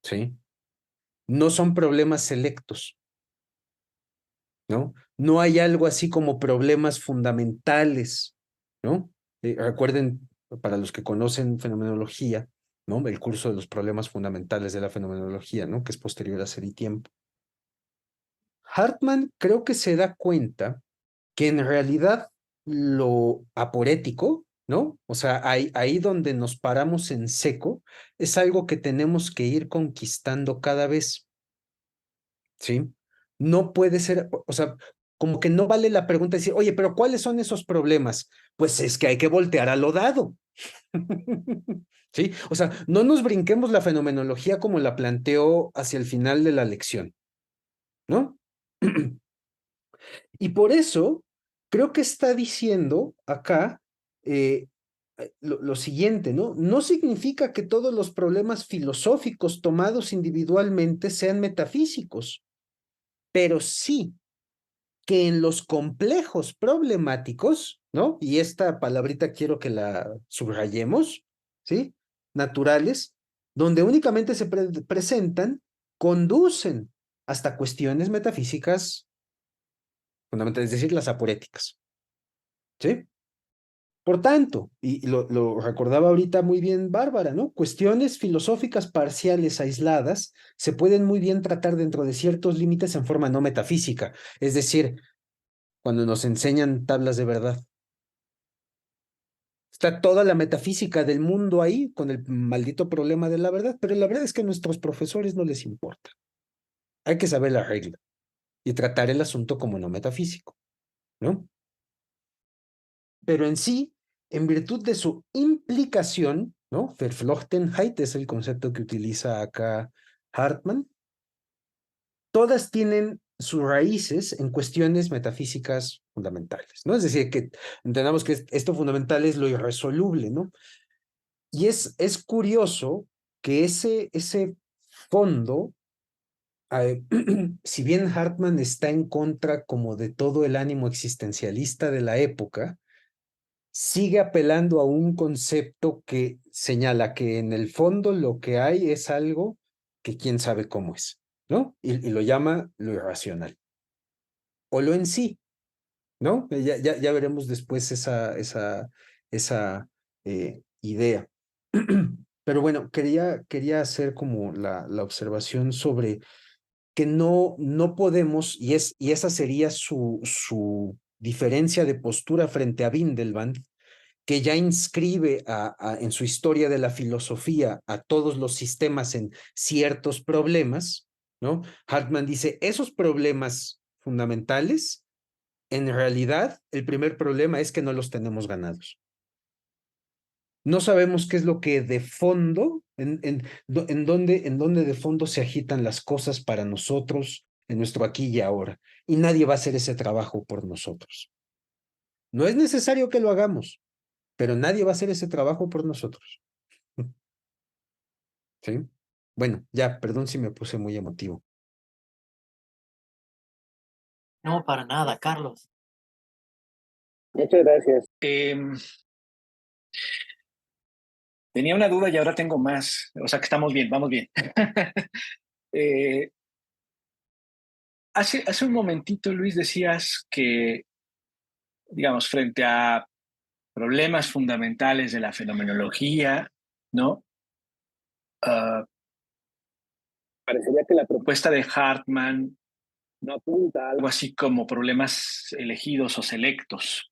¿sí? No son problemas selectos, ¿no? No hay algo así como problemas fundamentales, ¿no? Recuerden, para los que conocen fenomenología, ¿no? El curso de los problemas fundamentales de la fenomenología, ¿no? Que es posterior a Ser y Tiempo. Hartman creo que se da cuenta que en realidad lo aporético, ¿no? O sea, ahí donde nos paramos en seco es algo que tenemos que ir conquistando cada vez, ¿sí? No puede ser, o sea, como que no vale la pregunta de decir, oye, pero ¿cuáles son esos problemas? Pues es que hay que voltear a lo dado. ¿Sí? O sea, no nos brinquemos la fenomenología como la planteó hacia el final de la lección, ¿no? Y por eso creo que está diciendo acá lo siguiente, ¿no? No significa que todos los problemas filosóficos tomados individualmente sean metafísicos, pero sí que en los complejos problemáticos, ¿no? Y esta palabrita quiero que la subrayemos, ¿sí? Naturales, donde únicamente se presentan, conducen hasta cuestiones metafísicas fundamentales, es decir, las aporéticas, ¿sí? Por tanto, y lo recordaba ahorita muy bien Bárbara, ¿no? Cuestiones filosóficas parciales aisladas se pueden muy bien tratar dentro de ciertos límites en forma no metafísica, es decir, cuando nos enseñan tablas de verdad. Está toda la metafísica del mundo ahí con el maldito problema de la verdad, pero la verdad es que a nuestros profesores no les importa. Hay que saber la regla y tratar el asunto como no metafísico, ¿no? Pero en sí, en virtud de su implicación, ¿no? Verflochtenheit es el concepto que utiliza acá Hartmann, todas tienen sus raíces en cuestiones metafísicas fundamentales, ¿no? Es decir, que entendamos que esto fundamental es lo irresoluble, ¿no? Y es curioso que ese fondo, si bien Hartmann está en contra como de todo el ánimo existencialista de la época, sigue apelando a un concepto que señala que en el fondo lo que hay es algo que quién sabe cómo es, ¿no? Y lo llama lo irracional. O lo en sí, ¿no? Ya veremos después esa idea. Pero bueno, quería hacer como la observación sobre que no podemos, y esa sería su diferencia de postura frente a Windelband, que ya inscribe en su historia de la filosofía a todos los sistemas en ciertos problemas, ¿no? Hartmann dice, esos problemas fundamentales, en realidad, el primer problema es que no los tenemos ganados. No sabemos qué es lo que de fondo, en dónde de fondo se agitan las cosas para nosotros, en nuestro aquí y ahora. Y nadie va a hacer ese trabajo por nosotros. No es necesario que lo hagamos, pero nadie va a hacer ese trabajo por nosotros. ¿Sí? Bueno, ya, perdón si me puse muy emotivo. No, para nada, Carlos. Muchas gracias. Tenía una duda y ahora tengo más. O sea que estamos bien, vamos bien. Hace un momentito, Luis, decías que, digamos, frente a problemas fundamentales de la fenomenología, ¿no? Ah, parecería que la propuesta de Hartmann no apunta a algo así como problemas elegidos o selectos.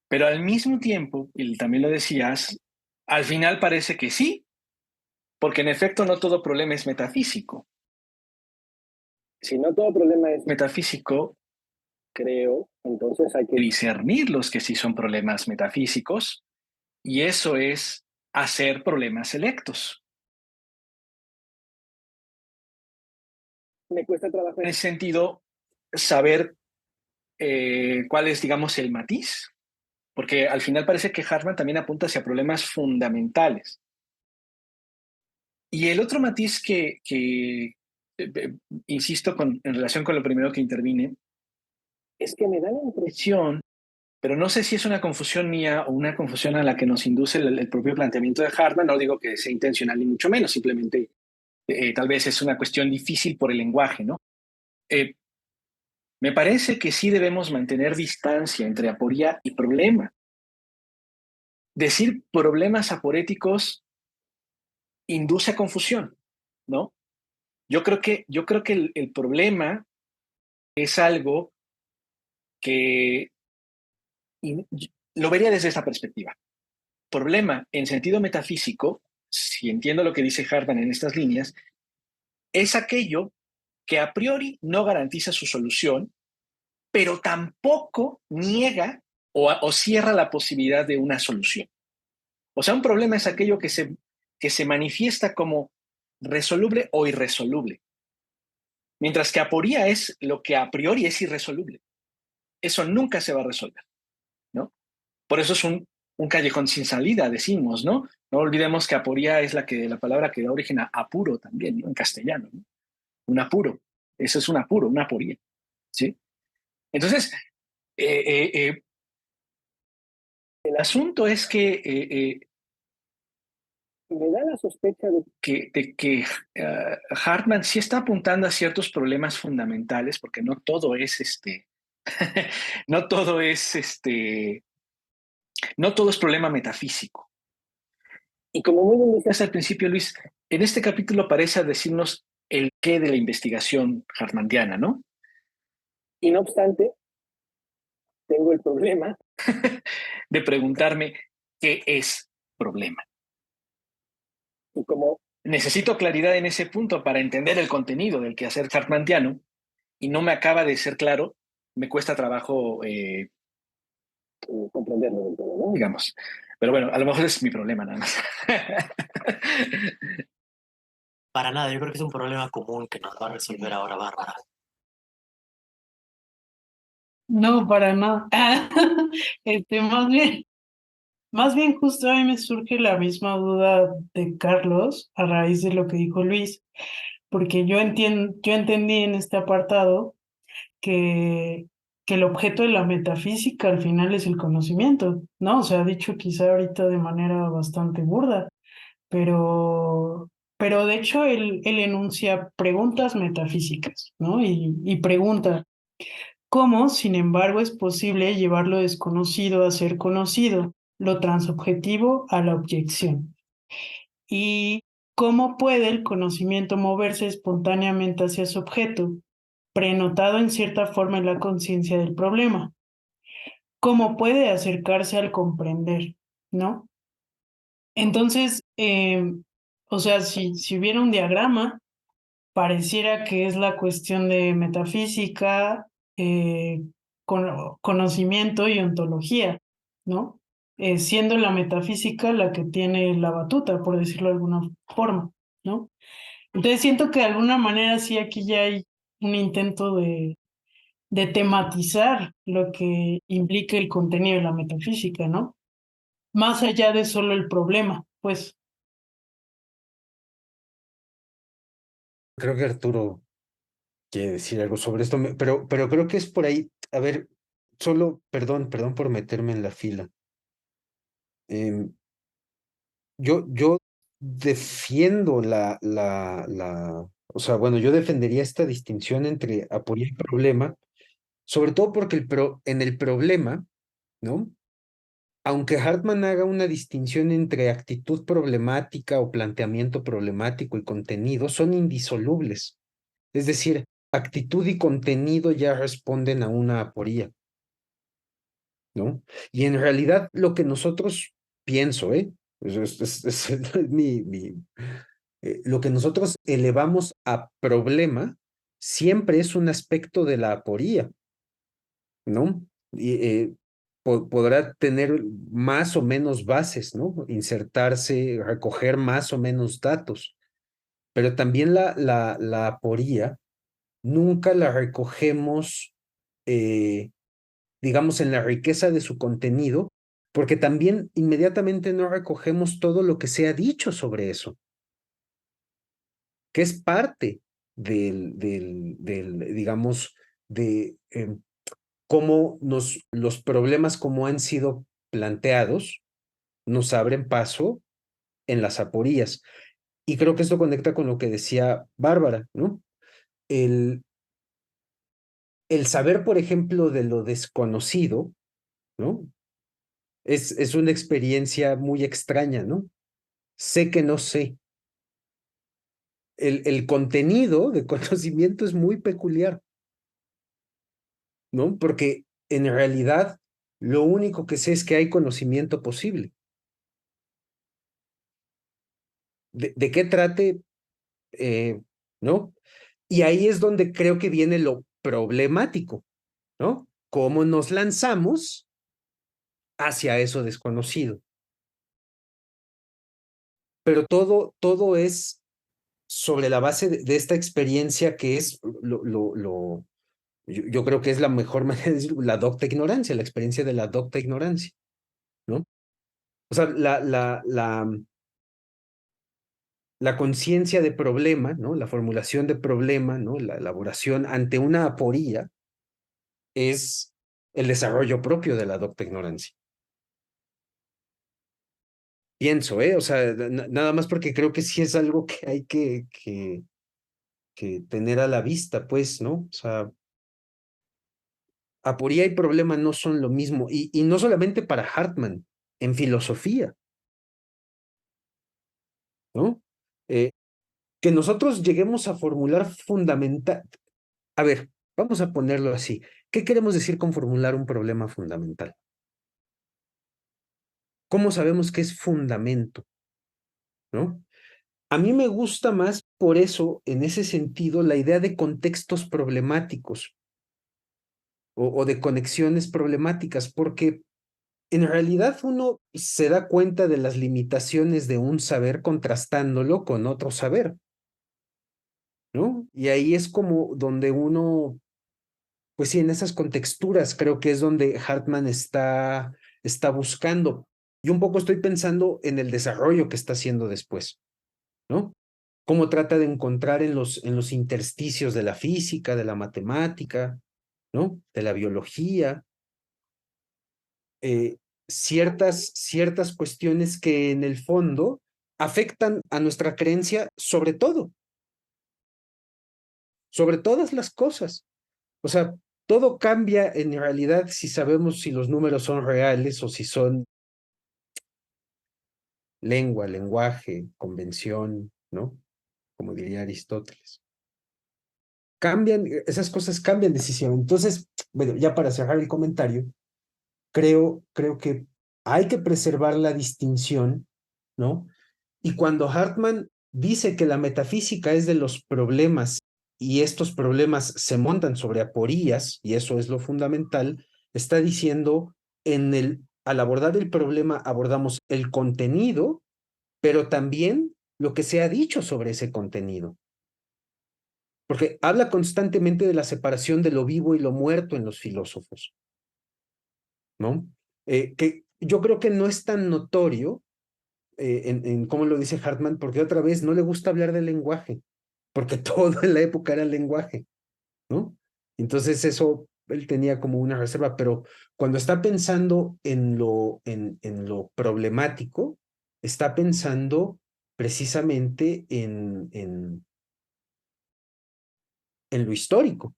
Pero al mismo tiempo, y también lo decías, al final parece que sí, porque en efecto no todo problema es metafísico. Si no todo problema es metafísico, creo, entonces hay que discernir los que sí son problemas metafísicos, y eso es hacer problemas selectos. Me cuesta trabajar en ese sentido saber cuál es, digamos, el matiz, porque al final parece que Hartmann también apunta hacia problemas fundamentales. Y el otro matiz insisto, en relación con lo primero que intervine, es que me da la impresión, pero no sé si es una confusión mía o una confusión a la que nos induce el propio planteamiento de Hartmann, no digo que sea intencional ni mucho menos, simplemente tal vez es una cuestión difícil por el lenguaje, ¿no? Me parece que sí debemos mantener distancia entre aporía y problema. Decir problemas aporéticos induce a confusión, ¿no? Yo creo que el problema es algo que lo vería desde esta perspectiva. Problema en sentido metafísico, si entiendo lo que dice Hartman en estas líneas, es aquello que a priori no garantiza su solución, pero tampoco niega o cierra la posibilidad de una solución. O sea, un problema es aquello que se manifiesta como resoluble o irresoluble, mientras que aporía es lo que a priori es irresoluble. Eso nunca se va a resolver, ¿no? Por eso es un callejón sin salida, decimos, ¿no? No olvidemos que aporía es la palabra que da origen a apuro también, ¿no? En castellano, ¿no? Un apuro. Eso es un apuro, una aporía, ¿sí? Entonces, el asunto es que me da la sospecha de que Hartman sí está apuntando a ciertos problemas fundamentales, porque no todo es no todo es no todo es problema metafísico. Y como muy bien decías al principio, Luis, en este capítulo parece decirnos el qué de la investigación hartmandiana, ¿no? Y no obstante, tengo el problema de preguntarme qué es problema. Y como necesito claridad en ese punto para entender el contenido del quehacer hartmandiano y no me acaba de ser claro, me cuesta trabajo comprenderlo del todo, ¿no? Digamos. Pero bueno, a lo mejor es mi problema nada más. Para nada, yo creo que es un problema común que nos va a resolver ahora Bárbara. No, para nada. Más bien justo a mí me surge la misma duda de Carlos a raíz de lo que dijo Luis, porque yo entendí en este apartado que, que el objeto de la metafísica al final es el conocimiento, ¿no? O sea, dicho quizá ahorita de manera bastante burda, pero, pero de hecho él enuncia preguntas metafísicas, ¿no? Y pregunta, ¿cómo, sin embargo, es posible llevar lo desconocido a ser conocido, lo transobjetivo a la objeción? ¿Y cómo puede el conocimiento moverse espontáneamente hacia su objeto, prenotado en cierta forma en la conciencia del problema? ¿Cómo puede acercarse al comprender, ¿no? Entonces, o sea, si hubiera un diagrama, pareciera que es la cuestión de metafísica, conocimiento y ontología, ¿no? Siendo la metafísica la que tiene la batuta, por decirlo de alguna forma, ¿no? Entonces siento que de alguna manera sí aquí ya hay un intento de tematizar lo que implica el contenido de la metafísica, ¿no? Más allá de solo el problema, pues. Creo que Arturo quiere decir algo sobre esto, pero creo que es por ahí. A ver, solo, perdón por meterme en la fila. Yo defiendo o sea, bueno, yo defendería esta distinción entre apoyo y problema, sobre todo porque en el problema, ¿no? Aunque Hartman haga una distinción entre actitud problemática o planteamiento problemático y contenido, son indisolubles. Es decir, actitud y contenido ya responden a una aporía, ¿no? Y en realidad lo que nosotros pienso, es lo que nosotros elevamos a problema siempre es un aspecto de la aporía, ¿no? Y, podrá tener más o menos bases, ¿no? Insertarse, recoger más o menos datos, pero también la aporía nunca la recogemos, digamos, en la riqueza de su contenido, porque también inmediatamente no recogemos todo lo que se ha dicho sobre eso, que es parte digamos, de cómo los problemas como han sido planteados nos abren paso en las aporías. Y creo que esto conecta con lo que decía Bárbara, ¿no? El, el saber, por ejemplo, de lo desconocido, ¿no? Es una experiencia muy extraña, ¿no? Sé que no sé. El contenido de conocimiento es muy peculiar, ¿no? Porque en realidad Lo único que sé es que hay conocimiento posible. De qué trate, ¿no? Y ahí es donde creo que viene lo problemático, ¿no? ¿Cómo nos lanzamos hacia eso desconocido? Pero todo es sobre la base de esta experiencia que es yo creo que es la mejor manera de decirlo, la docta ignorancia, la experiencia de la docta ignorancia, ¿no? O sea, la conciencia de problema, ¿no? La formulación de problema, ¿no? La elaboración ante una aporía es el desarrollo propio de la docta ignorancia. Pienso, ¿eh? O sea, nada más porque creo que sí es algo que hay que tener a la vista, pues, ¿no? O sea, aporía y problema no son lo mismo, y no solamente para Hartman, en filosofía, ¿no? Eh, que nosotros lleguemos a formular fundamental. A ver, vamos a ponerlo así. ¿Qué queremos decir con formular un problema fundamental? ¿Cómo sabemos que es fundamento? ¿No? A mí me gusta más, por eso, en ese sentido, la idea de contextos problemáticos o de conexiones problemáticas, porque en realidad uno se da cuenta de las limitaciones de un saber contrastándolo con otro saber, ¿no? Y ahí es como donde uno, pues sí, en esas contexturas creo que es donde Hartman está buscando. Y un poco estoy pensando en el desarrollo que está haciendo después, ¿no? Cómo trata de encontrar en los intersticios de la física, de la matemática, ¿no? De la biología, ciertas cuestiones que en el fondo afectan a nuestra creencia sobre todas las cosas. O sea, todo cambia en realidad si sabemos si los números son reales o si son lengua, lenguaje, convención, ¿no? Como diría Aristóteles. Cambian, esas cosas cambian decisivamente. Entonces, bueno, ya para cerrar el comentario, creo que hay que preservar la distinción, ¿no? Y cuando Hartman dice que la metafísica es de los problemas y estos problemas se montan sobre aporías, y eso es lo fundamental, está diciendo al abordar el problema abordamos el contenido, pero también lo que se ha dicho sobre ese contenido. Porque habla constantemente de la separación de lo vivo y lo muerto en los filósofos, ¿no? Que yo creo que no es tan notorio en cómo lo dice Hartman, porque otra vez no le gusta hablar del lenguaje, porque todo en la época era lenguaje, ¿no? Entonces eso, él tenía como una reserva, pero cuando está pensando en lo problemático, está pensando precisamente en lo histórico,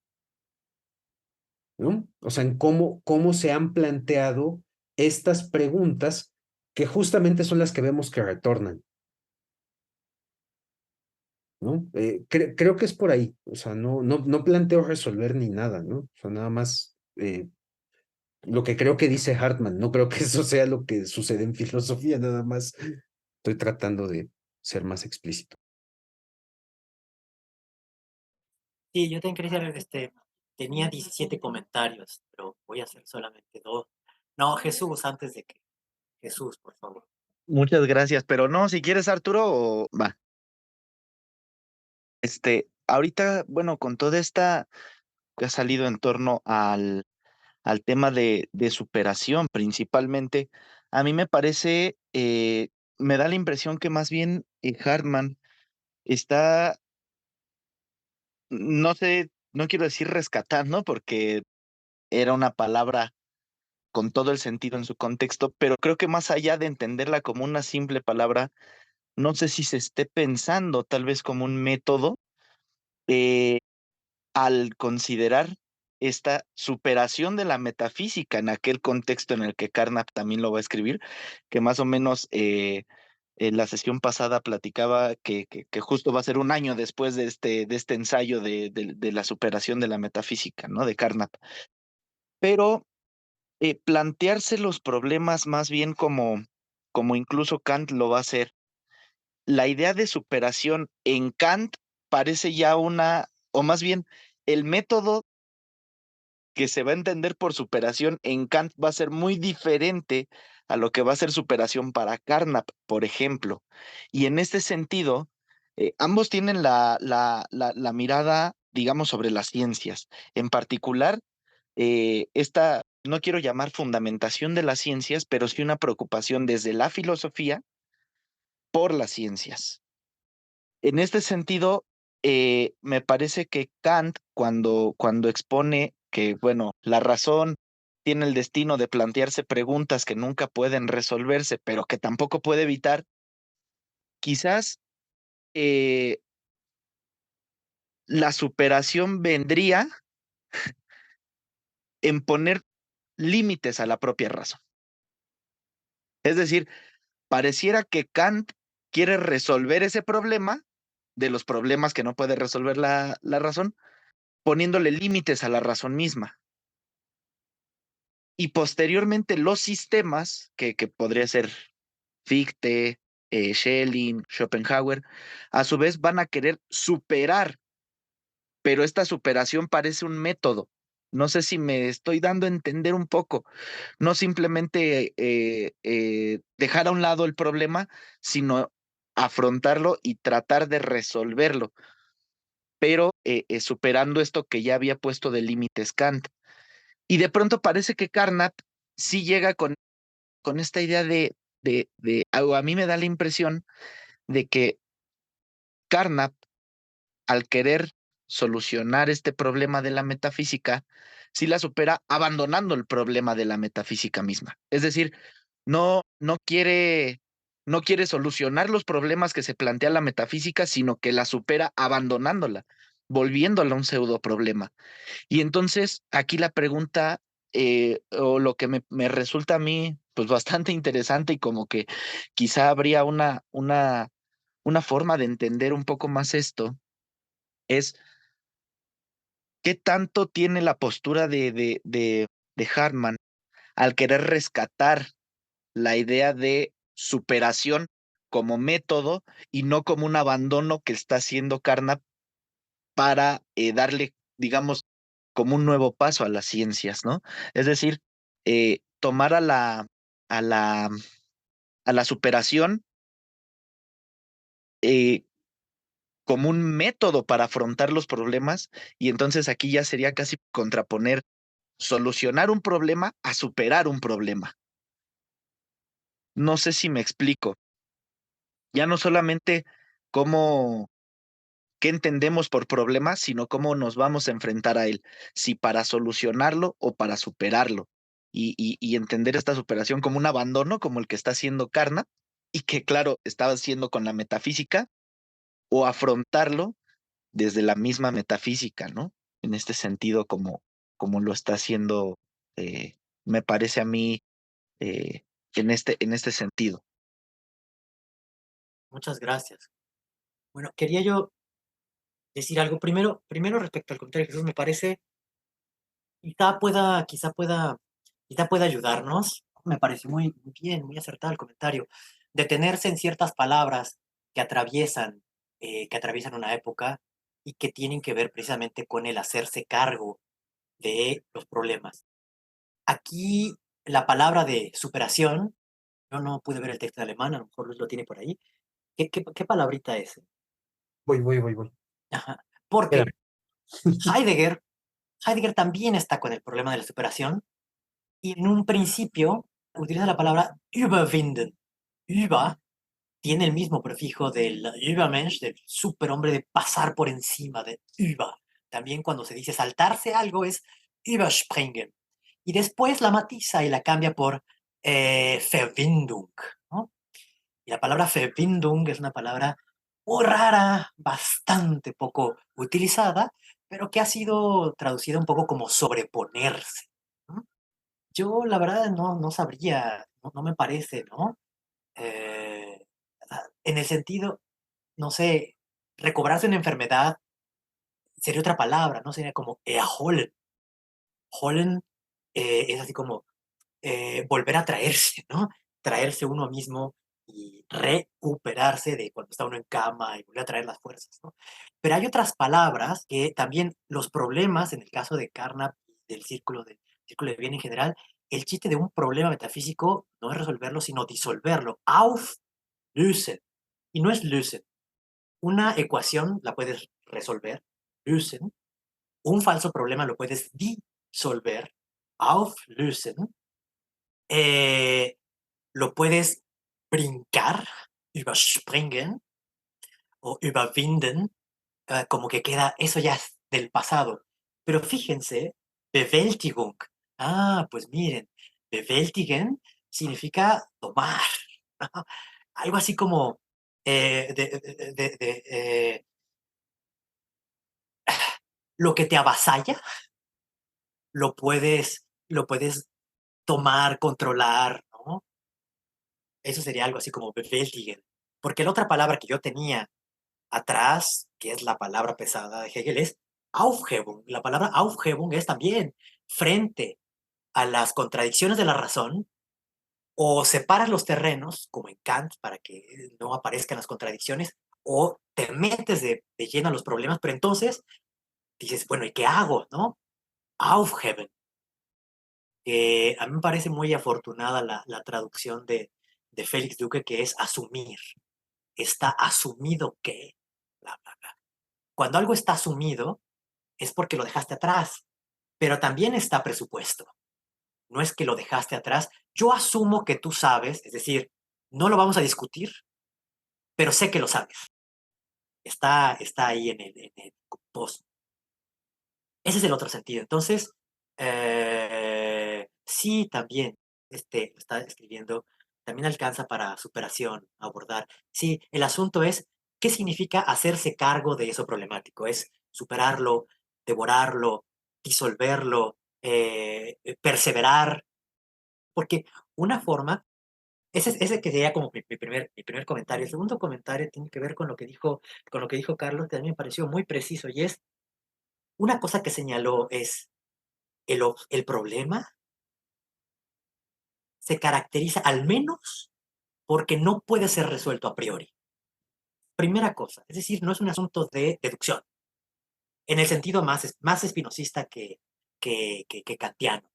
¿no? O sea, en cómo se han planteado estas preguntas que justamente son las que vemos que retornan, ¿no? Creo que es por ahí, o sea, no planteo resolver ni nada, ¿no? O sea, nada más lo que creo que dice Hartman, no creo que eso sea lo que sucede en filosofía, nada más estoy tratando de ser más explícito. Sí, yo también quería saber, tenía 17 comentarios, pero voy a hacer solamente 2. No, Jesús, antes de que... Jesús, por favor. Muchas gracias, pero no, si quieres, Arturo, va. Ahorita, bueno, con toda esta que ha salido en torno al tema de superación principalmente, a mí me parece, me da la impresión que más bien Hartman está, no sé, no quiero decir rescatando, porque era una palabra con todo el sentido en su contexto, pero creo que más allá de entenderla como una simple palabra, no sé si se esté pensando tal vez como un método eh, al considerar esta superación de la metafísica en aquel contexto en el que Carnap también lo va a escribir, que más o menos en la sesión pasada platicaba que justo va a ser un año después de este ensayo de la superación de la metafísica, ¿no? De Carnap. Pero plantearse los problemas más bien como incluso Kant lo va a hacer. La idea de superación en Kant parece ya o más bien, el método que se va a entender por superación en Kant va a ser muy diferente a lo que va a ser superación para Carnap, por ejemplo. Y en este sentido, ambos tienen la mirada, digamos, sobre las ciencias. En particular, esta, no quiero llamar fundamentación de las ciencias, pero sí una preocupación desde la filosofía por las ciencias. En este sentido, me parece que Kant, cuando expone que, bueno, la razón tiene el destino de plantearse preguntas que nunca pueden resolverse, pero que tampoco puede evitar, quizás la superación vendría en poner límites a la propia razón. Es decir, pareciera que Kant quiere resolver ese problema de los problemas que no puede resolver la razón, poniéndole límites a la razón misma. Y posteriormente los sistemas, que podría ser Fichte, Schelling, Schopenhauer, a su vez van a querer superar, pero esta superación parece un método. No sé si me estoy dando a entender un poco. No simplemente dejar a un lado el problema, sino afrontarlo y tratar de resolverlo, pero superando esto que ya había puesto de límites Kant. Y de pronto parece que Carnap sí llega con esta idea o a mí me da la impresión de que Carnap, al querer solucionar este problema de la metafísica, sí la supera abandonando el problema de la metafísica misma. Es decir, no no quiere solucionar los problemas que se plantea la metafísica, sino que la supera abandonándola, volviéndola un pseudo problema. Y entonces aquí la pregunta, o lo que me resulta a mí, pues bastante interesante y como que quizá habría una forma de entender un poco más esto, es qué tanto tiene la postura de Hartman al querer rescatar la idea de superación como método y no como un abandono que está haciendo Carnap para darle, digamos, como un nuevo paso a las ciencias, ¿no? Es decir, tomar a la, a la superación eh, como un método para afrontar los problemas y entonces aquí ya sería casi contraponer solucionar un problema a superar un problema. No sé si me explico. Ya no solamente cómo qué entendemos por problema, sino cómo nos vamos a enfrentar a él, si para solucionarlo o para superarlo. Y entender esta superación como un abandono, como el que está haciendo Carnap, y que claro, estaba haciendo con la metafísica, o afrontarlo desde la misma metafísica, ¿no? En este sentido, como lo está haciendo, me parece a mí, eh, en este sentido. Muchas gracias. Bueno, quería yo decir algo primero respecto al comentario de Jesús, me parece, quizá pueda ayudarnos. Me parece muy bien, muy acertado el comentario. Detenerse en ciertas palabras que que atraviesan una época y que tienen que ver precisamente con el hacerse cargo de los problemas. Aquí la palabra de superación, yo no pude ver el texto en alemán, a lo mejor Luis lo tiene por ahí. ¿Qué palabrita es? Voy. Ajá. Porque Espérame. Heidegger, Heidegger también está con el problema de la superación y en un principio utiliza la palabra überwinden. Über tiene el mismo prefijo del Übermensch, del superhombre, de pasar por encima, de über. También cuando se dice saltarse algo es überspringen. Y después la matiza y la cambia por Verbindung, ¿no? Y la palabra Verbindung es una palabra muy rara, bastante poco utilizada, pero que ha sido traducida un poco como sobreponerse, ¿no? Yo, la verdad, no sabría, no me parece, ¿no? En el sentido, no sé, recobrarse una enfermedad sería otra palabra, ¿no? Sería como erholen. Holen es así como volver a traerse, ¿no? Traerse uno mismo y recuperarse de cuando está uno en cama y volver a traer las fuerzas, ¿no? Pero hay otras palabras que también los problemas, en el caso de Carnap y del círculo de bien en general, el chiste de un problema metafísico no es resolverlo, sino disolverlo. Auflösen. Y no es lösen. Una ecuación la puedes resolver, lösen. Un falso problema lo puedes disolver, auflösen. Lo puedes brincar, überspringen o überwinden, como que queda, eso ya es del pasado. Pero fíjense, Bewältigung. Ah, pues miren, bewältigen significa tomar. ¿No? Algo así como lo que te avasalla, lo puedes tomar, controlar, ¿no? Eso sería algo así como bewältigen. Porque la otra palabra que yo tenía atrás, que es la palabra pesada de Hegel, es Aufhebung. La palabra Aufhebung es también frente a las contradicciones de la razón, o separas los terrenos, como en Kant, para que no aparezcan las contradicciones, o te metes de lleno a los problemas, pero entonces dices, bueno, ¿y qué hago? ¿No? Aufheben. A mí me parece muy afortunada la traducción de Félix Duque, que es asumir. Está asumido que, bla, bla, bla. Cuando algo está asumido, es porque lo dejaste atrás, pero también está presupuesto. No es que lo dejaste atrás. Yo asumo que tú sabes, es decir, no lo vamos a discutir, pero sé que lo sabes. Está ahí en el post. Ese es el otro sentido. Entonces, sí, también, está escribiendo, también alcanza para superación, abordar. Sí, el asunto es, ¿qué significa hacerse cargo de eso problemático? Es superarlo, devorarlo, disolverlo, perseverar, porque una forma, ese que sería como mi primer comentario. El segundo comentario tiene que ver con lo que dijo Carlos, que a mí me pareció muy preciso, y es, una cosa que señaló es, el problema se caracteriza al menos porque no puede ser resuelto a priori. Primera cosa, es decir, no es un asunto de deducción, en el sentido más espinosista que kantiano,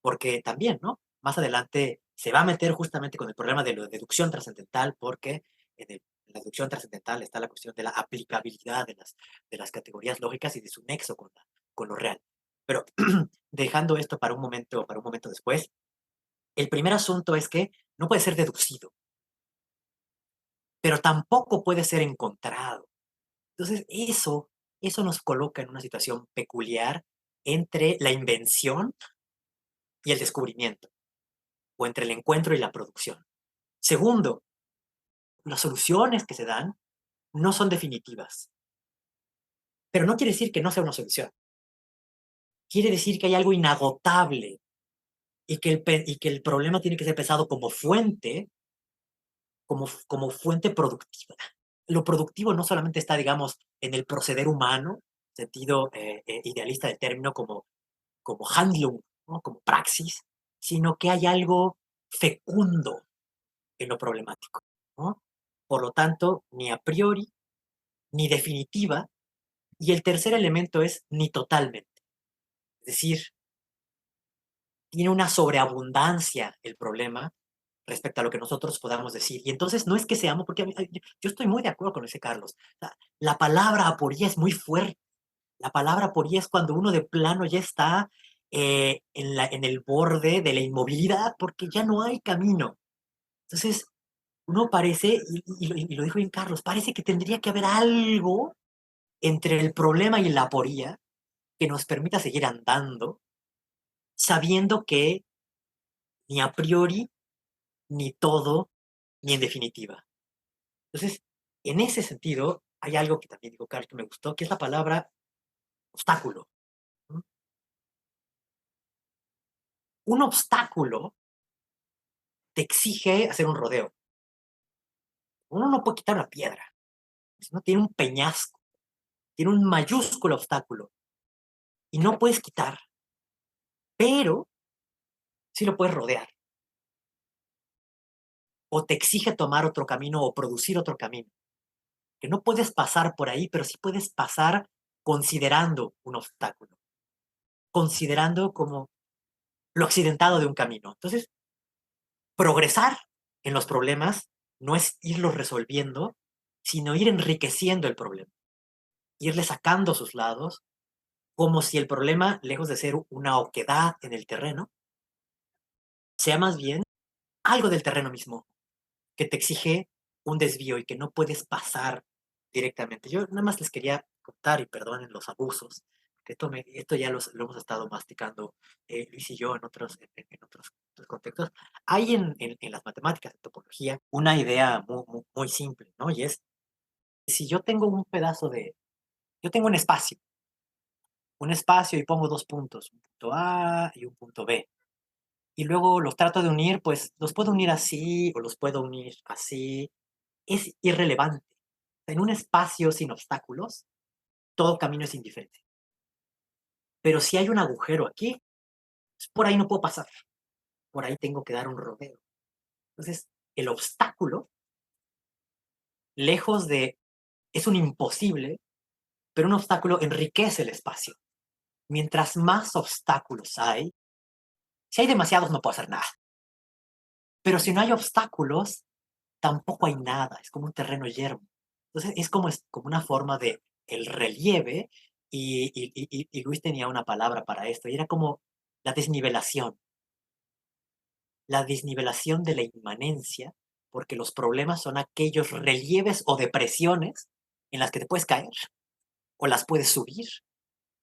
porque también, ¿no? Más adelante se va a meter justamente con el problema de la deducción trascendental, porque en la deducción trascendental está la cuestión de la aplicabilidad de las categorías lógicas y de su nexo con lo real. Pero dejando esto para un momento después, el primer asunto es que no puede ser deducido, pero tampoco puede ser encontrado. Entonces, eso nos coloca en una situación peculiar entre la invención y el descubrimiento, o entre el encuentro y la producción. Segundo, las soluciones que se dan no son definitivas, pero no quiere decir que no sea una solución. Quiere decir que hay algo inagotable y que el problema tiene que ser pensado como fuente productiva. Lo productivo no solamente está, digamos, en el proceder humano, sentido idealista del término, como Handlung, ¿no? Como praxis, sino que hay algo fecundo en lo problemático, ¿no? Por lo tanto, ni a priori, ni definitiva, y el tercer elemento es ni totalmente. Es decir, tiene una sobreabundancia el problema respecto a lo que nosotros podamos decir. Y entonces no es que seamos, porque yo estoy muy de acuerdo con ese Carlos. O sea, la palabra aporía es muy fuerte. La palabra aporía es cuando uno de plano ya está en el borde de la inmovilidad, porque ya no hay camino. Entonces, uno parece, y lo dijo bien Carlos, parece que tendría que haber algo entre el problema y la aporía que nos permita seguir andando, sabiendo que ni a priori, ni todo, ni en definitiva. Entonces, en ese sentido, hay algo que también dijo Carlos que me gustó, que es la palabra obstáculo, ¿no? Un obstáculo te exige hacer un rodeo. Uno no puede quitar una piedra, no tiene un peñasco, tiene un mayúsculo obstáculo y no puedes quitar, pero sí lo puedes rodear. O te exige tomar otro camino o producir otro camino. Que no puedes pasar por ahí, pero sí puedes pasar considerando un obstáculo, considerando como lo accidentado de un camino. Entonces, progresar en los problemas no es irlos resolviendo, sino ir enriqueciendo el problema, irle sacando sus lados, como si el problema, lejos de ser una oquedad en el terreno, sea más bien algo del terreno mismo, que te exige un desvío y que no puedes pasar directamente. Yo nada más les quería contar, y perdonen los abusos, que esto ya lo hemos estado masticando Luis y yo en otros contextos. Hay en las matemáticas, en topología, una idea muy simple, ¿no? Y es, si yo tengo yo tengo un espacio y pongo dos puntos, un punto A y un punto B. Y luego los trato de unir, pues los puedo unir así o los puedo unir así. Es irrelevante. En un espacio sin obstáculos, todo camino es indiferente. Pero si hay un agujero aquí, pues, por ahí no puedo pasar. Por ahí tengo que dar un rodeo. Entonces, el obstáculo, lejos de, es un imposible, pero un obstáculo enriquece el espacio. Mientras más obstáculos hay, si hay demasiados no puedo hacer nada. Pero si no hay obstáculos, tampoco hay nada. Es como un terreno yermo. Entonces, es como una forma de el relieve y Luis tenía una palabra para esto, y era como la desnivelación. La desnivelación de la inmanencia, porque los problemas son aquellos relieves o depresiones en las que te puedes caer, o las puedes subir,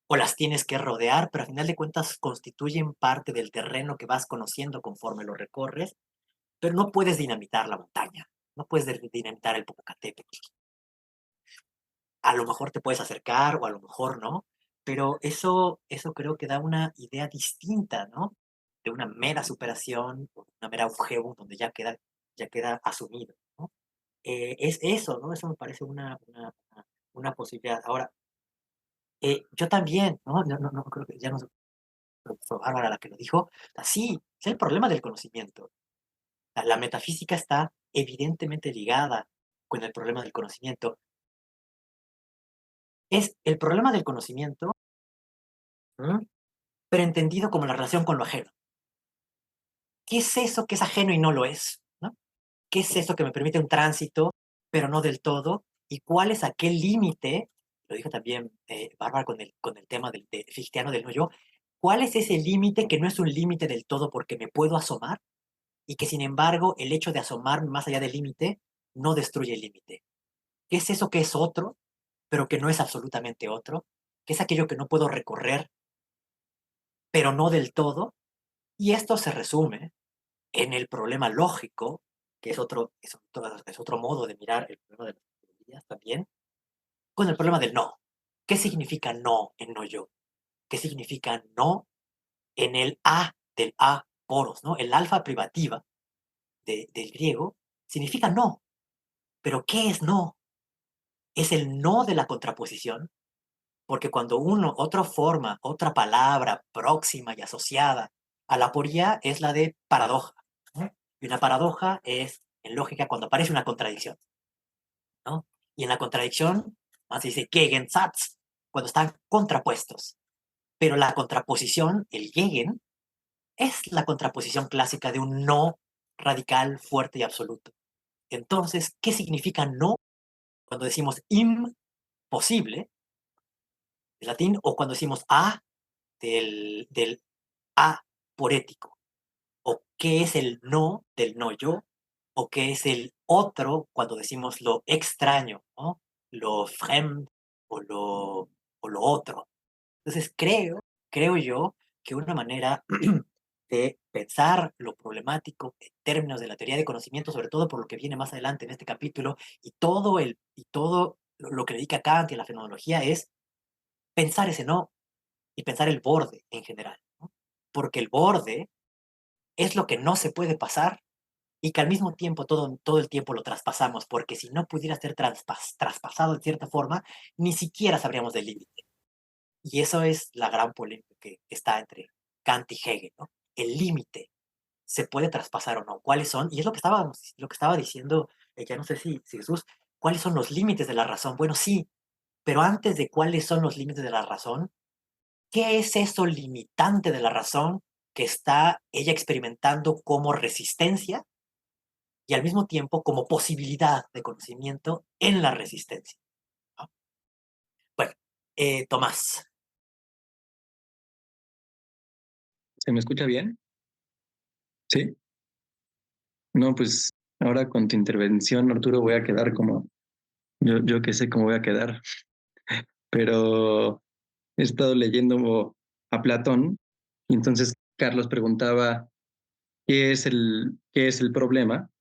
o las tienes que rodear, pero a final de cuentas constituyen parte del terreno que vas conociendo conforme lo recorres, pero no puedes dinamitar la montaña, no puedes dinamitar el Popocatépetl. A lo mejor te puedes acercar o a lo mejor no, pero eso creo que da una idea distinta, ¿no? De una mera superación, o una mera objetivo donde ya queda asumido, ¿no? Es eso, ¿no? Eso me parece una posibilidad. Ahora, yo también, ¿no? No, creo que ya no fue Bárbara la que lo dijo. Sí, es el problema del conocimiento. La metafísica está evidentemente ligada con el problema del conocimiento. Es el problema del conocimiento, ¿m? Pero entendido como la relación con lo ajeno. ¿Qué es eso que es ajeno y no lo es? ¿No? ¿Qué es eso que me permite un tránsito, pero no del todo? ¿Y cuál es aquel límite? Lo dijo también Bárbara con el tema del Fichteano del no yo. ¿Cuál es ese límite que no es un límite del todo porque me puedo asomar? Y que sin embargo el hecho de asomarme más allá del límite no destruye el límite. ¿Qué es eso que es otro, pero que no es absolutamente otro? ¿Qué es aquello que no puedo recorrer, pero no del todo? Y esto se resume en el problema lógico, que es otro modo de mirar el problema de las teorías también, con el problema del no. ¿Qué significa no en no yo? ¿Qué significa no en el a del a poros, ¿no? El alfa privativa del griego significa no. Pero ¿qué es no? Es el no de la contraposición, porque cuando otra forma, otra palabra próxima y asociada a la aporía es la de paradoja, ¿no? Y una paradoja es, en lógica, cuando aparece una contradicción, ¿no? Y en la contradicción, más se dice Gegensatz, cuando están contrapuestos. Pero la contraposición, el Gegen, es la contraposición clásica de un no radical, fuerte y absoluto. Entonces, ¿qué significa no cuando decimos imposible, en latín, o cuando decimos a del aporético? ¿O qué es el no del no yo? ¿O qué es el otro cuando decimos lo extraño, ¿no? Lo fremd o lo otro. Entonces creo yo que una manera de pensar lo problemático en términos de la teoría de conocimiento, sobre todo por lo que viene más adelante en este capítulo, y todo lo que dedica Kant y a la fenomenología es pensar ese no y pensar el borde en general, ¿no? Porque el borde es lo que no se puede pasar y que al mismo tiempo todo el tiempo lo traspasamos, porque si no pudiera ser traspasado de cierta forma, ni siquiera sabríamos del límite. Y eso es la gran polémica que está entre Kant y Hegel, ¿no? El límite. se puede traspasar o no, cuáles son, y es lo que estaba diciendo, ya no sé si Jesús, ¿cuáles son los límites de la razón? Bueno, sí, pero antes de cuáles son los límites de la razón, ¿qué es eso limitante de la razón que está ella experimentando como resistencia y al mismo tiempo como posibilidad de conocimiento en la resistencia? ¿No? Bueno, Tomás. ¿Se me escucha bien? Sí. No, pues ahora con tu intervención, Arturo, voy a quedar como yo que sé cómo voy a quedar, pero he estado leyendo a Platón y entonces Carlos preguntaba qué es el problema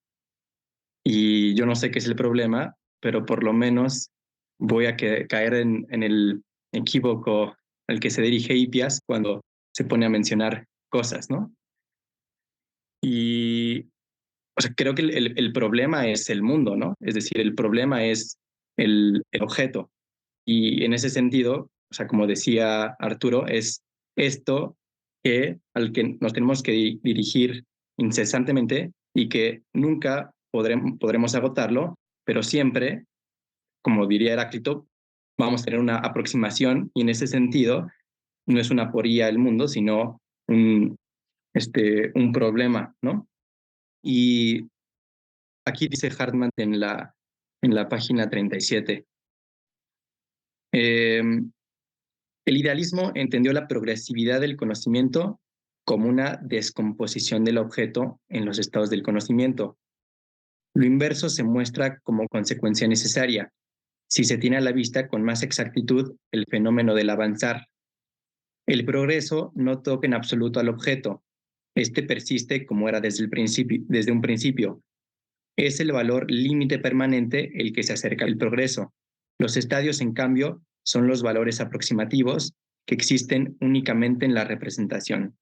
y yo no sé qué es el problema, pero por lo menos voy a caer en el equívoco al que se dirige Hipias cuando se pone a mencionar cosas, ¿no? Y o sea, creo que el problema es el mundo, ¿no? Es decir, el problema es el objeto. Y en ese sentido, o sea, como decía Arturo, es esto al que nos tenemos que dirigir incesantemente y que nunca podremos agotarlo, pero siempre, como diría Heráclito, vamos a tener una aproximación y en ese sentido no es una aporía el mundo, sino un problema, ¿no? Y aquí dice Hartman en la página 37. El idealismo entendió la progresividad del conocimiento como una descomposición del objeto en los estados del conocimiento. Lo inverso se muestra como consecuencia necesaria, si se tiene a la vista con más exactitud el fenómeno del avanzar. El progreso no toca en absoluto al objeto. Este persiste como era desde un principio. Es el valor límite permanente el que se acerca al progreso. Los estadios, en cambio, son los valores aproximativos que existen únicamente en la representación.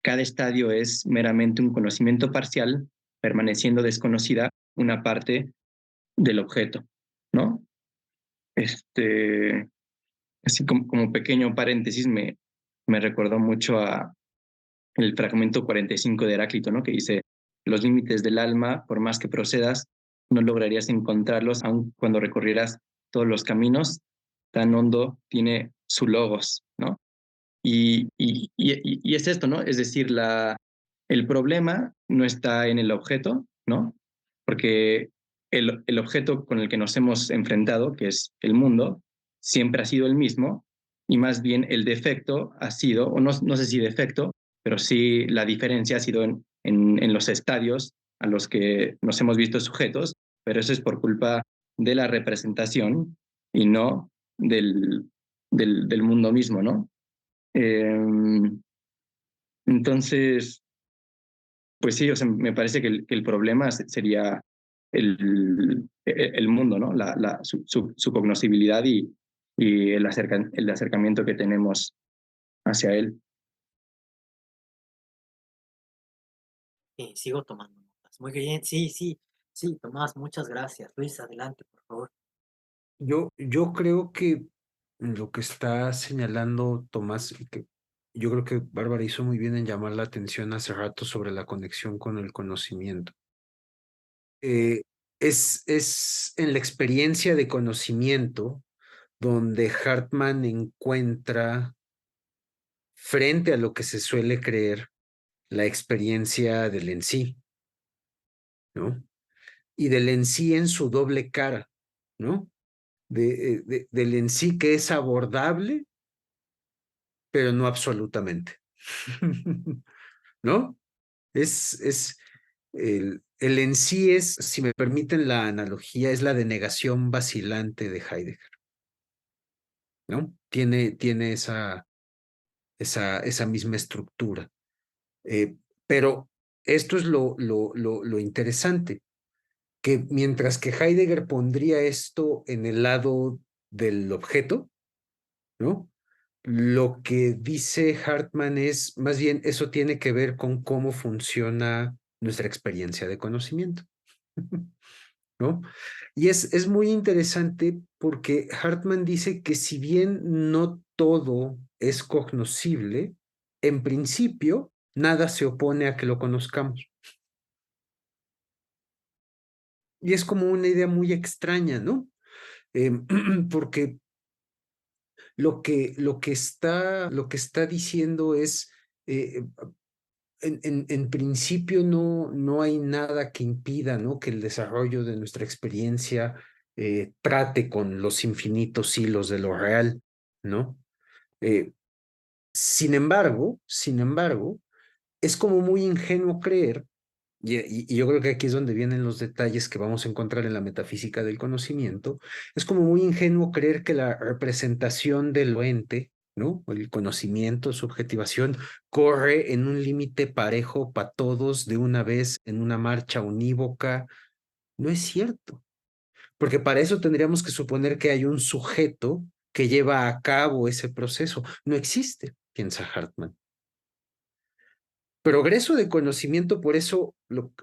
Cada estadio es meramente un conocimiento parcial, permaneciendo desconocida una parte del objeto, ¿no? Así como pequeño paréntesis, me recordó mucho a el fragmento 45 de Heráclito, ¿no? Que dice, los límites del alma, por más que procedas, no lograrías encontrarlos, aun cuando recorrieras todos los caminos, tan hondo tiene su logos, ¿no? Y es esto, ¿no? Es decir, el problema no está en el objeto, ¿no? Porque el objeto con el que nos hemos enfrentado, que es el mundo, siempre ha sido el mismo, y más bien el defecto ha sido, o no sé si defecto, pero sí la diferencia ha sido en los estadios a los que nos hemos visto sujetos, pero eso es por culpa de la representación y no del mundo mismo, ¿no? Entonces, pues sí, o sea, me parece que el problema sería el mundo, ¿no? Su cognoscibilidad y el acercamiento que tenemos hacia él. Sigo tomando notas. Muy bien, sí, Tomás, muchas gracias. Luis, adelante, por favor. Yo creo que lo que está señalando Tomás, y que yo creo que Bárbara hizo muy bien en llamar la atención hace rato sobre la conexión con el conocimiento. Es en la experiencia de conocimiento donde Hartman encuentra, frente a lo que se suele creer, la experiencia del en sí, ¿no? Y del en sí en su doble cara, ¿no? Del en sí que es abordable, pero no absolutamente, ¿no? El en sí es, si me permiten la analogía, es la denegación vacilante de Heidegger, ¿no? Tiene esa misma estructura. Pero esto es lo interesante, que mientras que Heidegger pondría esto en el lado del objeto, ¿no? Lo que dice Hartman es, más bien, eso tiene que ver con cómo funciona nuestra experiencia de conocimiento, ¿no? Y es muy interesante porque Hartman dice que si bien no todo es cognoscible, en principio nada se opone a que lo conozcamos. Y es como una idea muy extraña, ¿no? Porque lo que está diciendo es, en principio no hay nada que impida, ¿no? Que el desarrollo de nuestra experiencia trate con los infinitos hilos de lo real, ¿no? Eh, sin embargo, es como muy ingenuo creer, y yo creo que aquí es donde vienen los detalles que vamos a encontrar en la metafísica del conocimiento, es como muy ingenuo creer que la representación del ente, ¿no? El conocimiento, su objetivación, corre en un límite parejo para todos de una vez en una marcha unívoca. No es cierto, porque para eso tendríamos que suponer que hay un sujeto que lleva a cabo ese proceso. No existe, piensa Hartman. Progreso de conocimiento, por eso,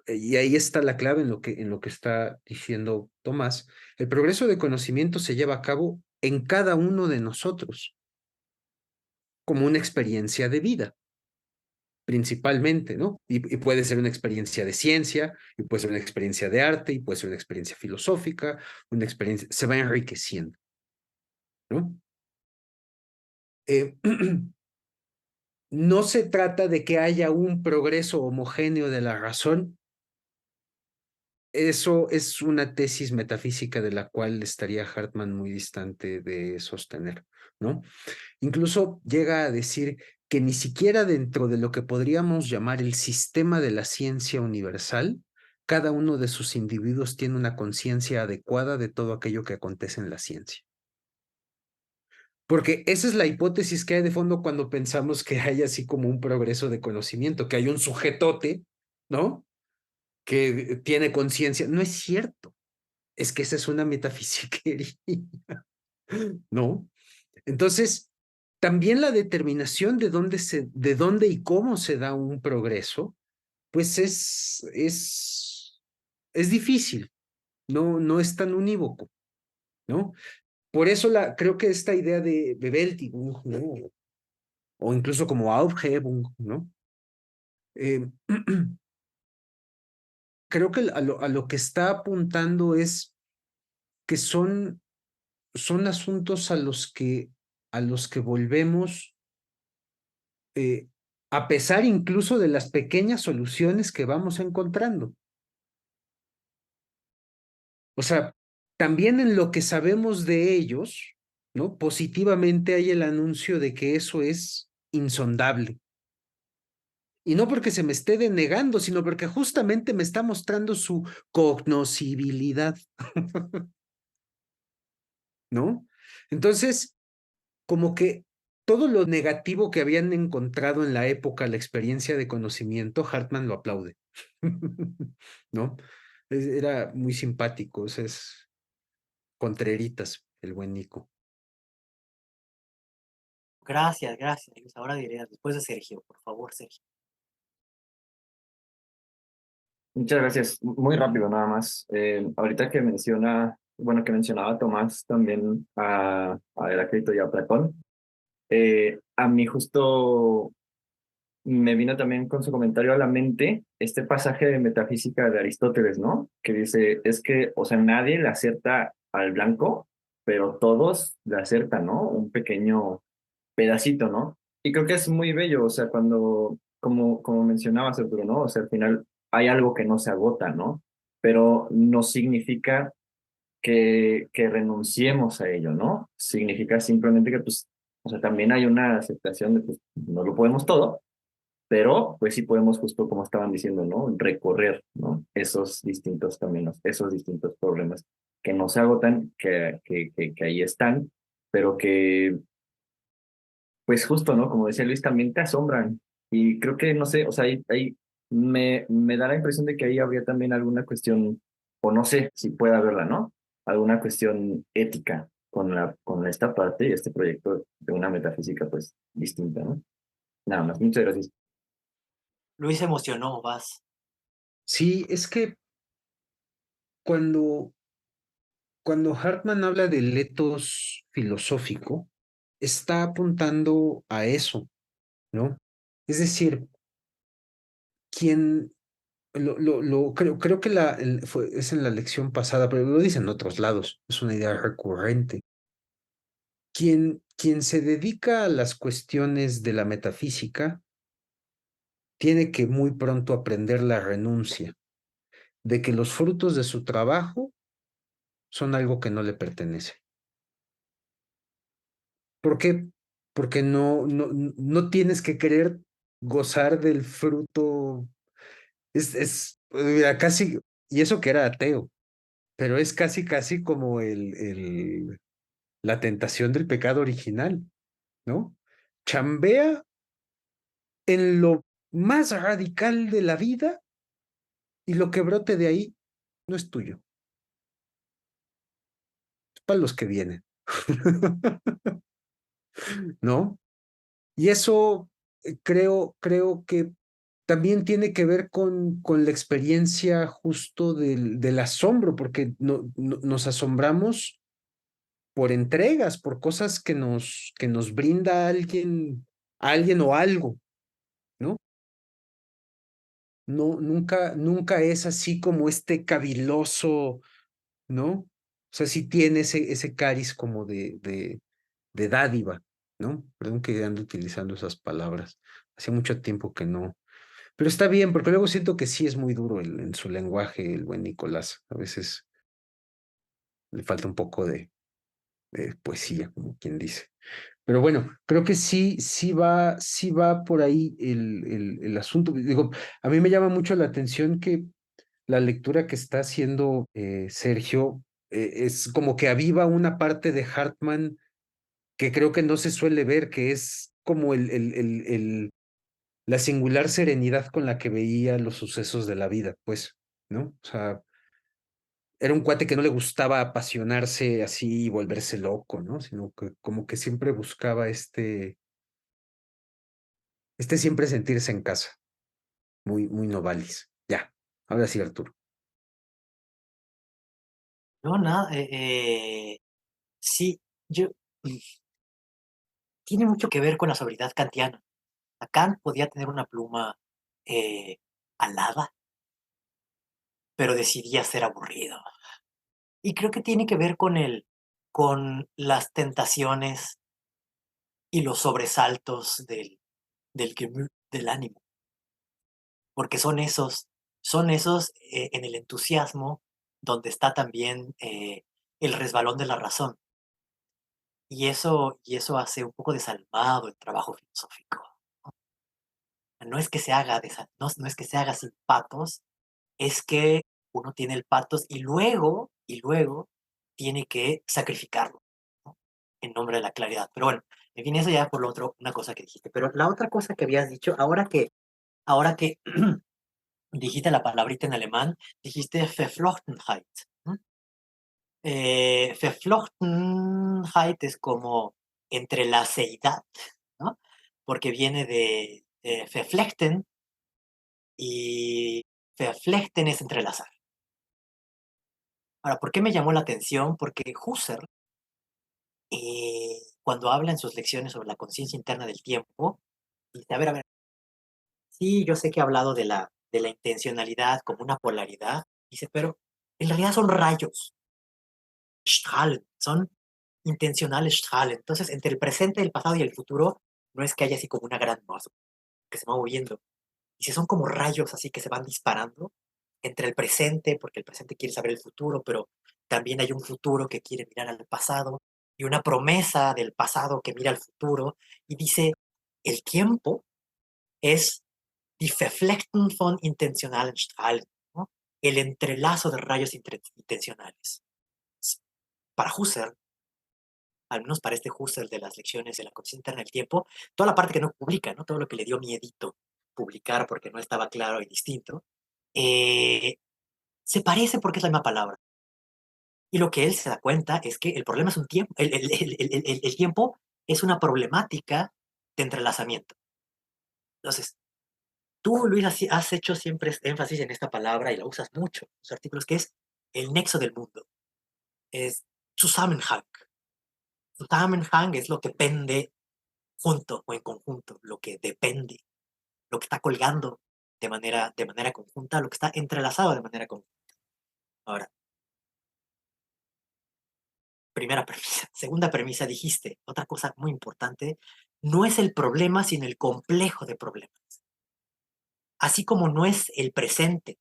y ahí está la clave en lo que está diciendo Tomás, el progreso de conocimiento se lleva a cabo en cada uno de nosotros, como una experiencia de vida, principalmente, ¿no? Y puede ser una experiencia de ciencia, y puede ser una experiencia de arte, y puede ser una experiencia filosófica, una experiencia, se va enriqueciendo, ¿no? No se trata de que haya un progreso homogéneo de la razón. Eso es una tesis metafísica de la cual estaría Hartman muy distante de sostener, ¿no? Incluso llega a decir que ni siquiera dentro de lo que podríamos llamar el sistema de la ciencia universal, cada uno de sus individuos tiene una conciencia adecuada de todo aquello que acontece en la ciencia. Porque esa es la hipótesis que hay de fondo cuando pensamos que hay así como un progreso de conocimiento, que hay un sujetote, ¿no? Que tiene conciencia. No es cierto. Es que esa es una metafisiquería, ¿no? Entonces, también la determinación de dónde y cómo se da un progreso, pues es difícil, no es tan unívoco, ¿no? Por eso creo que esta idea de Bewältigung, ¿no? O incluso como Aufhebung, ¿no? Eh, creo que a lo que está apuntando es que son asuntos a los que volvemos, eh, a pesar incluso de las pequeñas soluciones que vamos encontrando. O sea, también en lo que sabemos de ellos, ¿no? Positivamente hay el anuncio de que eso es insondable. Y no porque se me esté denegando, sino porque justamente me está mostrando su cognoscibilidad, ¿no? Entonces, como que todo lo negativo que habían encontrado en la época, la experiencia de conocimiento, Hartman lo aplaude, ¿no? Era muy simpático, ese es Contreritas, el buen Nico. Gracias, gracias. Luis. Ahora diré, después de Sergio, por favor, Sergio. Muchas gracias. Muy rápido nada más. Ahorita que bueno, que mencionaba Tomás también a Heráclito y a Platón, a mí justo me vino también con su comentario a la mente este pasaje de Metafísica de Aristóteles, ¿no? Que dice, es que, o sea, nadie le acierta al blanco, pero todos le aciertan, ¿no? Un pequeño pedacito, ¿no? Y creo que es muy bello, o sea, como mencionabas, Arturo, ¿no? O sea, al final hay algo que no se agota, ¿no? Pero no significa que renunciemos a ello, ¿no? Significa simplemente que, pues, o sea, también hay una aceptación de, pues, no lo podemos todo, pero pues sí podemos, justo como estaban diciendo, ¿no? Recorrer, ¿no? Esos distintos caminos, esos distintos problemas que no se agotan, que ahí están, pero que pues justo, ¿no? Como decía Luis, también te asombran. Y creo que, no sé, o sea, ahí me da la impresión de que ahí habría también alguna cuestión, o no sé si puede haberla, ¿no? Alguna cuestión ética con esta parte y este proyecto de una metafísica, pues, distinta, ¿no? Nada más, muchas gracias. Luis se emocionó, vas. Sí, es que cuando, cuando Hartman habla del etos filosófico, está apuntando a eso, ¿no? Es decir, quien, creo que es en la lección pasada, pero lo dicen en otros lados, es una idea recurrente. Quien se dedica a las cuestiones de la metafísica tiene que muy pronto aprender la renuncia, de que los frutos de su trabajo son algo que no le pertenece. ¿Por qué? Porque no tienes que querer gozar del fruto. Mira, casi, y eso que era ateo, pero es casi como la tentación del pecado original, ¿no? Chambea en lo más radical de la vida y lo que brote de ahí no es tuyo, es para los que vienen, ¿no? Y eso creo que también tiene que ver con la experiencia justo del asombro, porque nos asombramos por entregas, por cosas que nos brinda alguien o algo, ¿no? No, nunca es así como este caviloso, ¿no? O sea, sí tiene ese cariz como de dádiva, ¿no? Perdón que ando utilizando esas palabras. Hace mucho tiempo que no. Pero está bien, porque luego siento que sí es muy duro en su lenguaje el buen Nicolás. A veces le falta un poco de poesía, como quien dice. Pero bueno, creo que sí va por ahí el asunto. Digo, a mí me llama mucho la atención que la lectura que está haciendo Sergio es como que aviva una parte de Hartman que creo que no se suele ver, que es como la singular serenidad con la que veía los sucesos de la vida, pues, ¿no? O sea, era un cuate que no le gustaba apasionarse así y volverse loco, ¿no? Sino que como que siempre buscaba siempre sentirse en casa, muy Novalis. Ya, ahora sí, Arturo. No, nada, sí, yo, tiene mucho que ver con la sobriedad kantiana. Kant podía tener una pluma eh, alada, pero decidía ser aburrido. Y creo que tiene que ver con las tentaciones y los sobresaltos del ánimo, porque son esos en el entusiasmo donde está también el resbalón de la razón. Y eso hace un poco desalmado el trabajo filosófico. No es que se haga, no es que se haga sin patos, es que uno tiene el patos y luego tiene que sacrificarlo, ¿no? En nombre de la claridad. Pero bueno, en fin, eso ya por lo otro, una cosa que dijiste. Pero la otra cosa que habías dicho, ahora que dijiste la palabrita en alemán, dijiste Verflochtenheit, ¿no? Verflochtenheit es como entrelaceidad, ¿no? Porque viene de verflechten, y verflechten es entrelazar. Ahora, ¿por qué me llamó la atención? Porque Husserl, cuando habla en sus lecciones sobre la conciencia interna del tiempo, dice, a ver, sí, yo sé que he hablado de la intencionalidad como una polaridad, dice, pero en realidad son rayos, Strahlen, son intencionales Strahlen. Entonces, entre el presente, el pasado y el futuro, no es que haya así como una gran masa que se va moviendo. Y si son como rayos así que se van disparando entre el presente, porque el presente quiere saber el futuro, pero también hay un futuro que quiere mirar al pasado, y una promesa del pasado que mira al futuro, y dice, el tiempo es die Verflechten von intentionalen Strahlen, ¿no? El entrelazo de rayos intencionales. Para Husserl, al menos para este Husserl de las lecciones de la conciencia interna del tiempo, toda la parte que no publica, ¿no? Todo lo que le dio miedito publicar porque no estaba claro y distinto, eh, se parece porque es la misma palabra. Y lo que él se da cuenta es que el problema es un tiempo, el tiempo es una problemática de entrelazamiento. Entonces, tú, Luis, has hecho siempre énfasis en esta palabra y la usas mucho en tus artículos, que es el nexo del mundo. Es Zusammenhang. Zusammenhang es lo que pende junto o en conjunto, lo que depende, lo que está colgando. de manera conjunta, lo que está entrelazado de manera conjunta. Ahora, primera premisa. Segunda premisa, dijiste, otra cosa muy importante, no es el problema, sino el complejo de problemas. Así como no es el presente,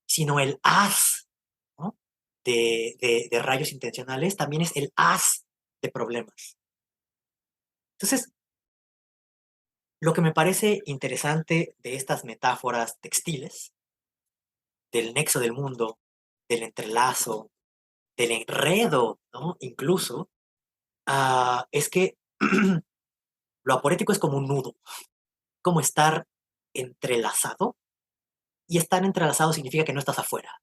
sino el haz, ¿no? de rayos intencionales, también es el haz de problemas. Entonces, lo que me parece interesante de estas metáforas textiles, del nexo del mundo, del entrelazo, del enredo, ¿no? Incluso, es que lo aporético es como un nudo, como estar entrelazado, y estar entrelazado significa que no estás afuera.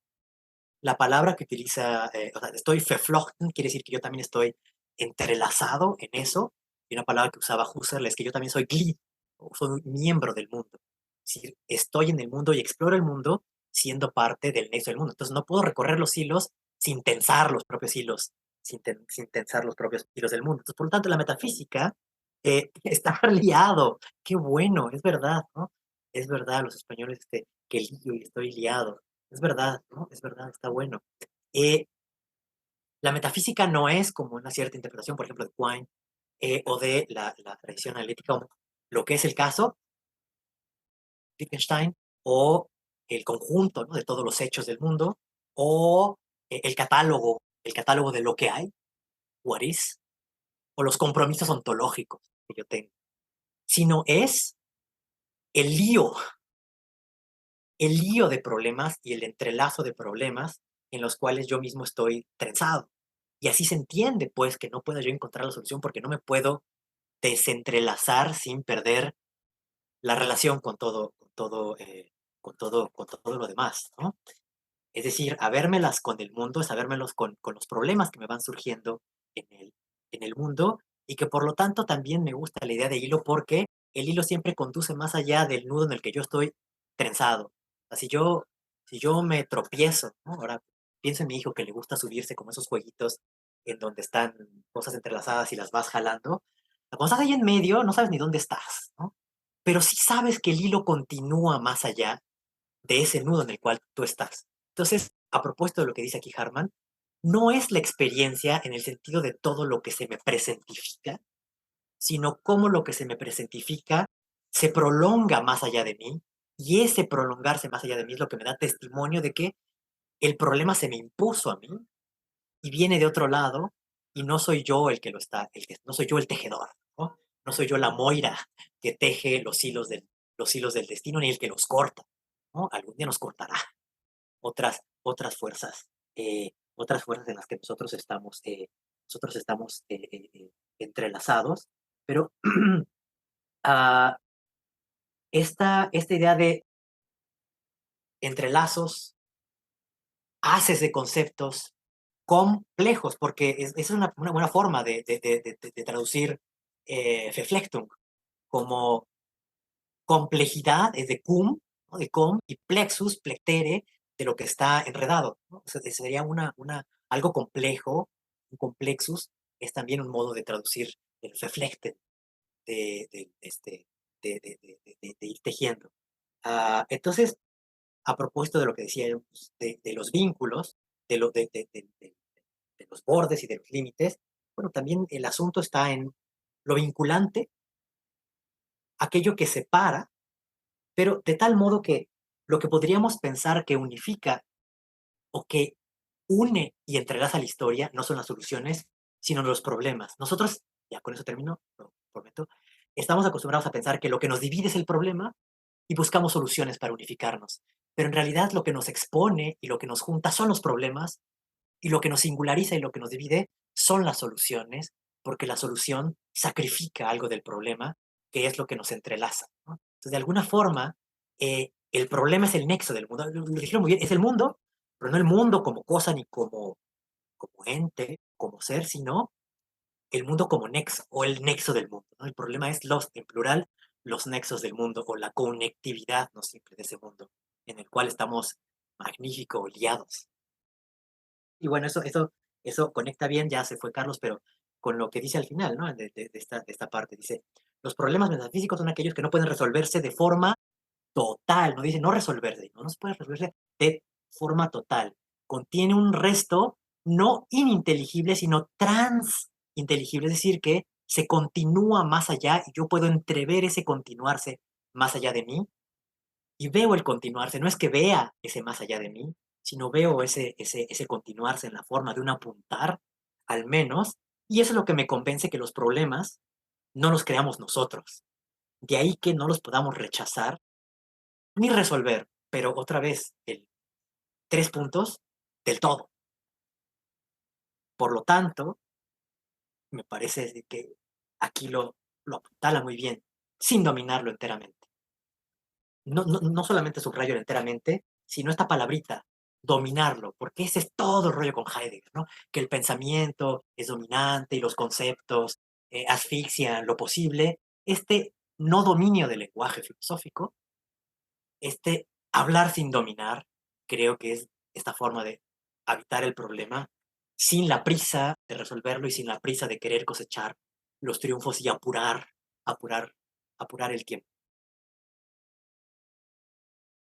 La palabra que utiliza, o sea, estoy verflochten, quiere decir que yo también estoy entrelazado en eso, y una palabra que usaba Husserl es que yo también soy Glied, o soy un miembro del mundo. Es decir, estoy en el mundo y exploro el mundo siendo parte del nexo del mundo. Entonces no puedo recorrer los hilos sin tensar los propios hilos, sin tensar los propios hilos del mundo. Entonces, por lo tanto, la metafísica está liado. Qué bueno, es verdad, ¿no? Es verdad, los españoles, que lío y estoy liado. Es verdad, ¿no? Es verdad, está bueno. Eh, la metafísica no es como una cierta interpretación, por ejemplo, de Quine, o de la tradición analítica, o lo que es el caso, Wittgenstein, o el conjunto, ¿no? de todos los hechos del mundo, o el catálogo de lo que hay, what is, o los compromisos ontológicos que yo tengo, sino es el lío, el lío de problemas y el entrelazo de problemas en los cuales yo mismo estoy trenzado. Y así se entiende, pues, que no puedo yo encontrar la solución porque no me puedo desentrelazar sin perder la relación con todo lo demás, ¿no? Es decir, habérmelas con el mundo, es habérmelos con los problemas que me van surgiendo en el mundo, y que por lo tanto también me gusta la idea de hilo porque el hilo siempre conduce más allá del nudo en el que yo estoy trenzado. O sea, si yo me tropiezo, ¿no? Ahora pienso en mi hijo que le gusta subirse como esos jueguitos en donde están cosas entrelazadas y las vas jalando. Cuando estás ahí en medio, no sabes ni dónde estás, ¿no? Pero sí sabes que el hilo continúa más allá de ese nudo en el cual tú estás. Entonces, a propósito de lo que dice aquí Harman, no es la experiencia en el sentido de todo lo que se me presentifica, sino cómo lo que se me presentifica se prolonga más allá de mí, y ese prolongarse más allá de mí es lo que me da testimonio de que el problema se me impuso a mí y viene de otro lado, y no soy yo el que lo está, no soy yo el tejedor, ¿no? No soy yo la Moira que teje los hilos del destino, ni el que los corta, ¿no? Algún día nos cortará otras fuerzas en las que nosotros estamos entrelazados, pero ah, esta idea de entrelazos, haces de conceptos complejos, porque esa es una buena forma de traducir Verflechtung como complejidad, es de cum, ¿no? De com, y plexus, plectere, de lo que está enredado, ¿no? O sea, sería algo complejo, un complexus, es también un modo de traducir el Verflechten, de, de, este, de ir tejiendo. Entonces, a propósito de lo que decía yo, pues, de los vínculos, de los bordes y de los límites, bueno, también el asunto está en lo vinculante, aquello que separa, pero de tal modo que lo que podríamos pensar que unifica o que une y entrelaza la historia no son las soluciones, sino los problemas. Nosotros, ya con eso termino, lo prometo, estamos acostumbrados a pensar que lo que nos divide es el problema y buscamos soluciones para unificarnos. Pero en realidad lo que nos expone y lo que nos junta son los problemas, y lo que nos singulariza y lo que nos divide son las soluciones, porque la solución sacrifica algo del problema, que es lo que nos entrelaza, ¿no? Entonces, de alguna forma, el problema es el nexo del mundo. Lo dijeron muy bien, es el mundo, pero no el mundo como cosa ni como ente, como ser, sino el mundo como nexo o el nexo del mundo, ¿no? El problema es en plural, los nexos del mundo o la conectividad no simple de ese mundo en el cual estamos magnífico liados. Y bueno, eso conecta bien, ya se fue Carlos, pero con lo que dice al final, ¿no? De esta parte, dice, los problemas metafísicos son aquellos que no pueden resolverse de forma total, no dice no resolverse, no se puede resolverse de forma total. Contiene un resto no ininteligible, sino transinteligible, es decir, que se continúa más allá y yo puedo entrever ese continuarse más allá de mí y veo el continuarse. No es que vea ese más allá de mí, sino veo ese continuarse en la forma de un apuntar, al menos, y eso es lo que me convence que los problemas no los creamos nosotros. De ahí que no los podamos rechazar ni resolver, pero otra vez, el 3 puntos del todo. Por lo tanto, me parece que aquí lo apuntala muy bien, sin dominarlo enteramente. No solamente subrayo el enteramente, sino esta palabrita, dominarlo, porque ese es todo el rollo con Heidegger, ¿no? Que el pensamiento es dominante y los conceptos asfixian lo posible. Este no dominio del lenguaje filosófico, este hablar sin dominar, creo que es esta forma de habitar el problema sin la prisa de resolverlo y sin la prisa de querer cosechar los triunfos y apurar, apurar el tiempo.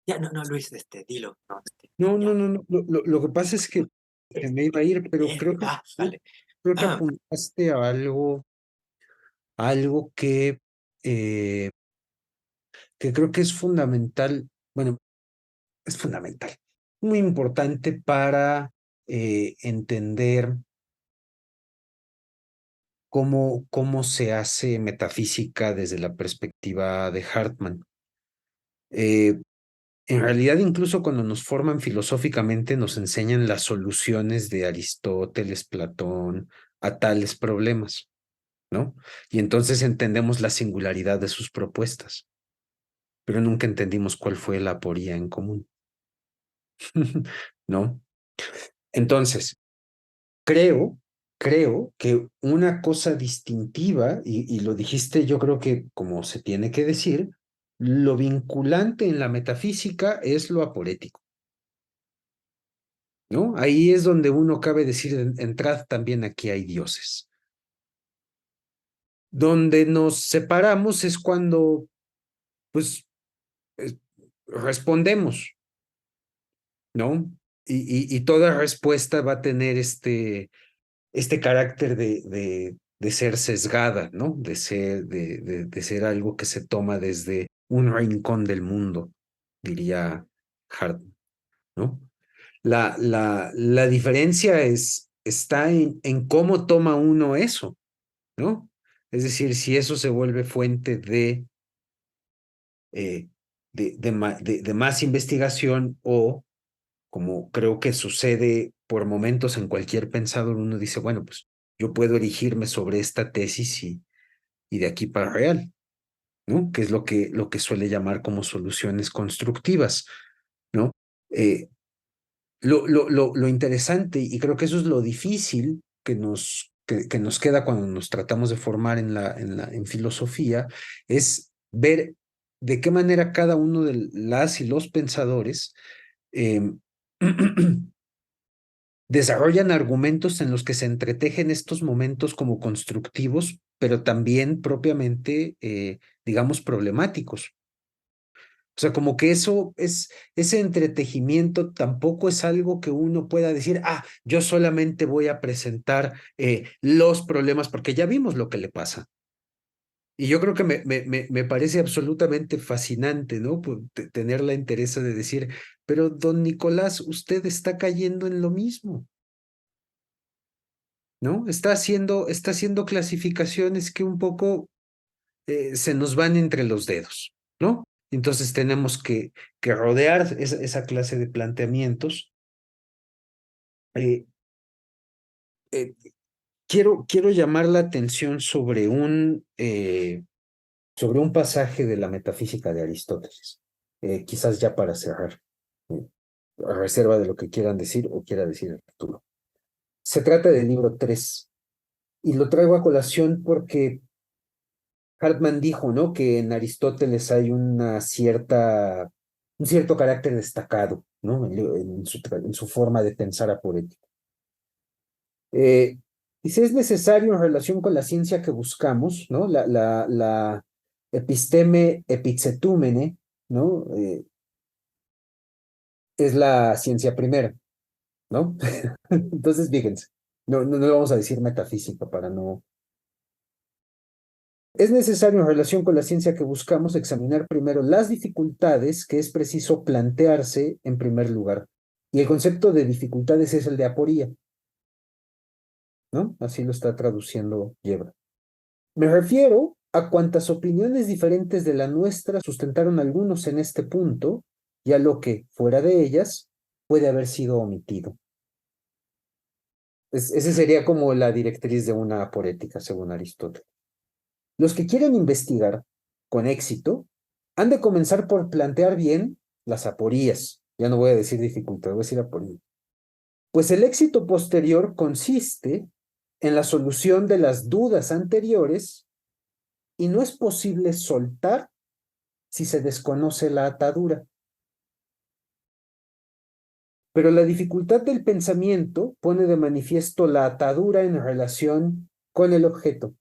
Ya, no, Luis, dilo. No, Ya. no, no, no. Lo que pasa es que se me iba a ir, pero Bien, dale. creo que apuntaste a algo que creo que es fundamental. Bueno, es fundamental, muy importante para entender cómo se hace metafísica desde la perspectiva de Hartmann. En realidad, incluso cuando nos forman filosóficamente, nos enseñan las soluciones de Aristóteles, Platón, a tales problemas, ¿no? Y entonces entendemos la singularidad de sus propuestas, pero nunca entendimos cuál fue la aporía en común, ¿no? Entonces, creo que una cosa distintiva, y lo dijiste yo creo que como se tiene que decir, lo vinculante en la metafísica es lo aporético, ¿no? Ahí es donde uno cabe decir, entrad también aquí hay dioses. Donde nos separamos es cuando, pues, respondemos, ¿no? Y toda respuesta va a tener este carácter de ser sesgada, ¿no? De ser algo que se toma desde un rincón del mundo, diría Hart, ¿no? La diferencia está en cómo toma uno eso, ¿no? Es decir, si eso se vuelve fuente eh, de más investigación o, como creo que sucede por momentos en cualquier pensador, uno dice, bueno, pues yo puedo erigirme sobre esta tesis y de aquí para real, ¿no? Que es lo que suele llamar como soluciones constructivas, ¿no? Lo interesante, y creo que eso es lo difícil que nos queda cuando nos tratamos de formar en filosofía, es ver de qué manera cada uno de las y los pensadores desarrollan argumentos en los que se entretejen estos momentos como constructivos, pero también propiamente, digamos, problemáticos. O sea, como que ese entretejimiento tampoco es algo que uno pueda decir, yo solamente voy a presentar los problemas, porque ya vimos lo que le pasa. Y yo creo que me parece absolutamente fascinante, ¿no? Tener la interés de decir, pero don Nicolás, usted está cayendo en lo mismo, ¿no? Está haciendo clasificaciones que un poco se nos van entre los dedos, ¿no? Entonces tenemos que rodear esa clase de planteamientos. Eh, eh, quiero llamar la atención sobre un pasaje de la metafísica de Aristóteles, quizás ya para cerrar, a reserva de lo que quieran decir o quiera decir Arturo. Se trata del libro 3 y lo traigo a colación porque Hartmann dijo, ¿no? Que en Aristóteles hay un cierto carácter destacado, ¿no? En su forma de pensar aporético. Dice, es necesario en relación con la ciencia que buscamos, ¿no? La episteme epicetúmene, ¿no? Es la ciencia primera, ¿no? Entonces, fíjense, no vamos a decir metafísica para no. Es necesario en relación con la ciencia que buscamos examinar primero las dificultades que es preciso plantearse en primer lugar. Y el concepto de dificultades es el de aporía, ¿no? Así lo está traduciendo Yebra. Me refiero a cuantas opiniones diferentes de la nuestra sustentaron algunos en este punto y a lo que, fuera de ellas, puede haber sido omitido. Ese sería como la directriz de una aporética, según Aristóteles. Los que quieren investigar con éxito han de comenzar por plantear bien las aporías. Ya no voy a decir dificultad, voy a decir aporía. Pues el éxito posterior consiste en la solución de las dudas anteriores y no es posible soltar si se desconoce la atadura. Pero la dificultad del pensamiento pone de manifiesto la atadura en relación con el objeto.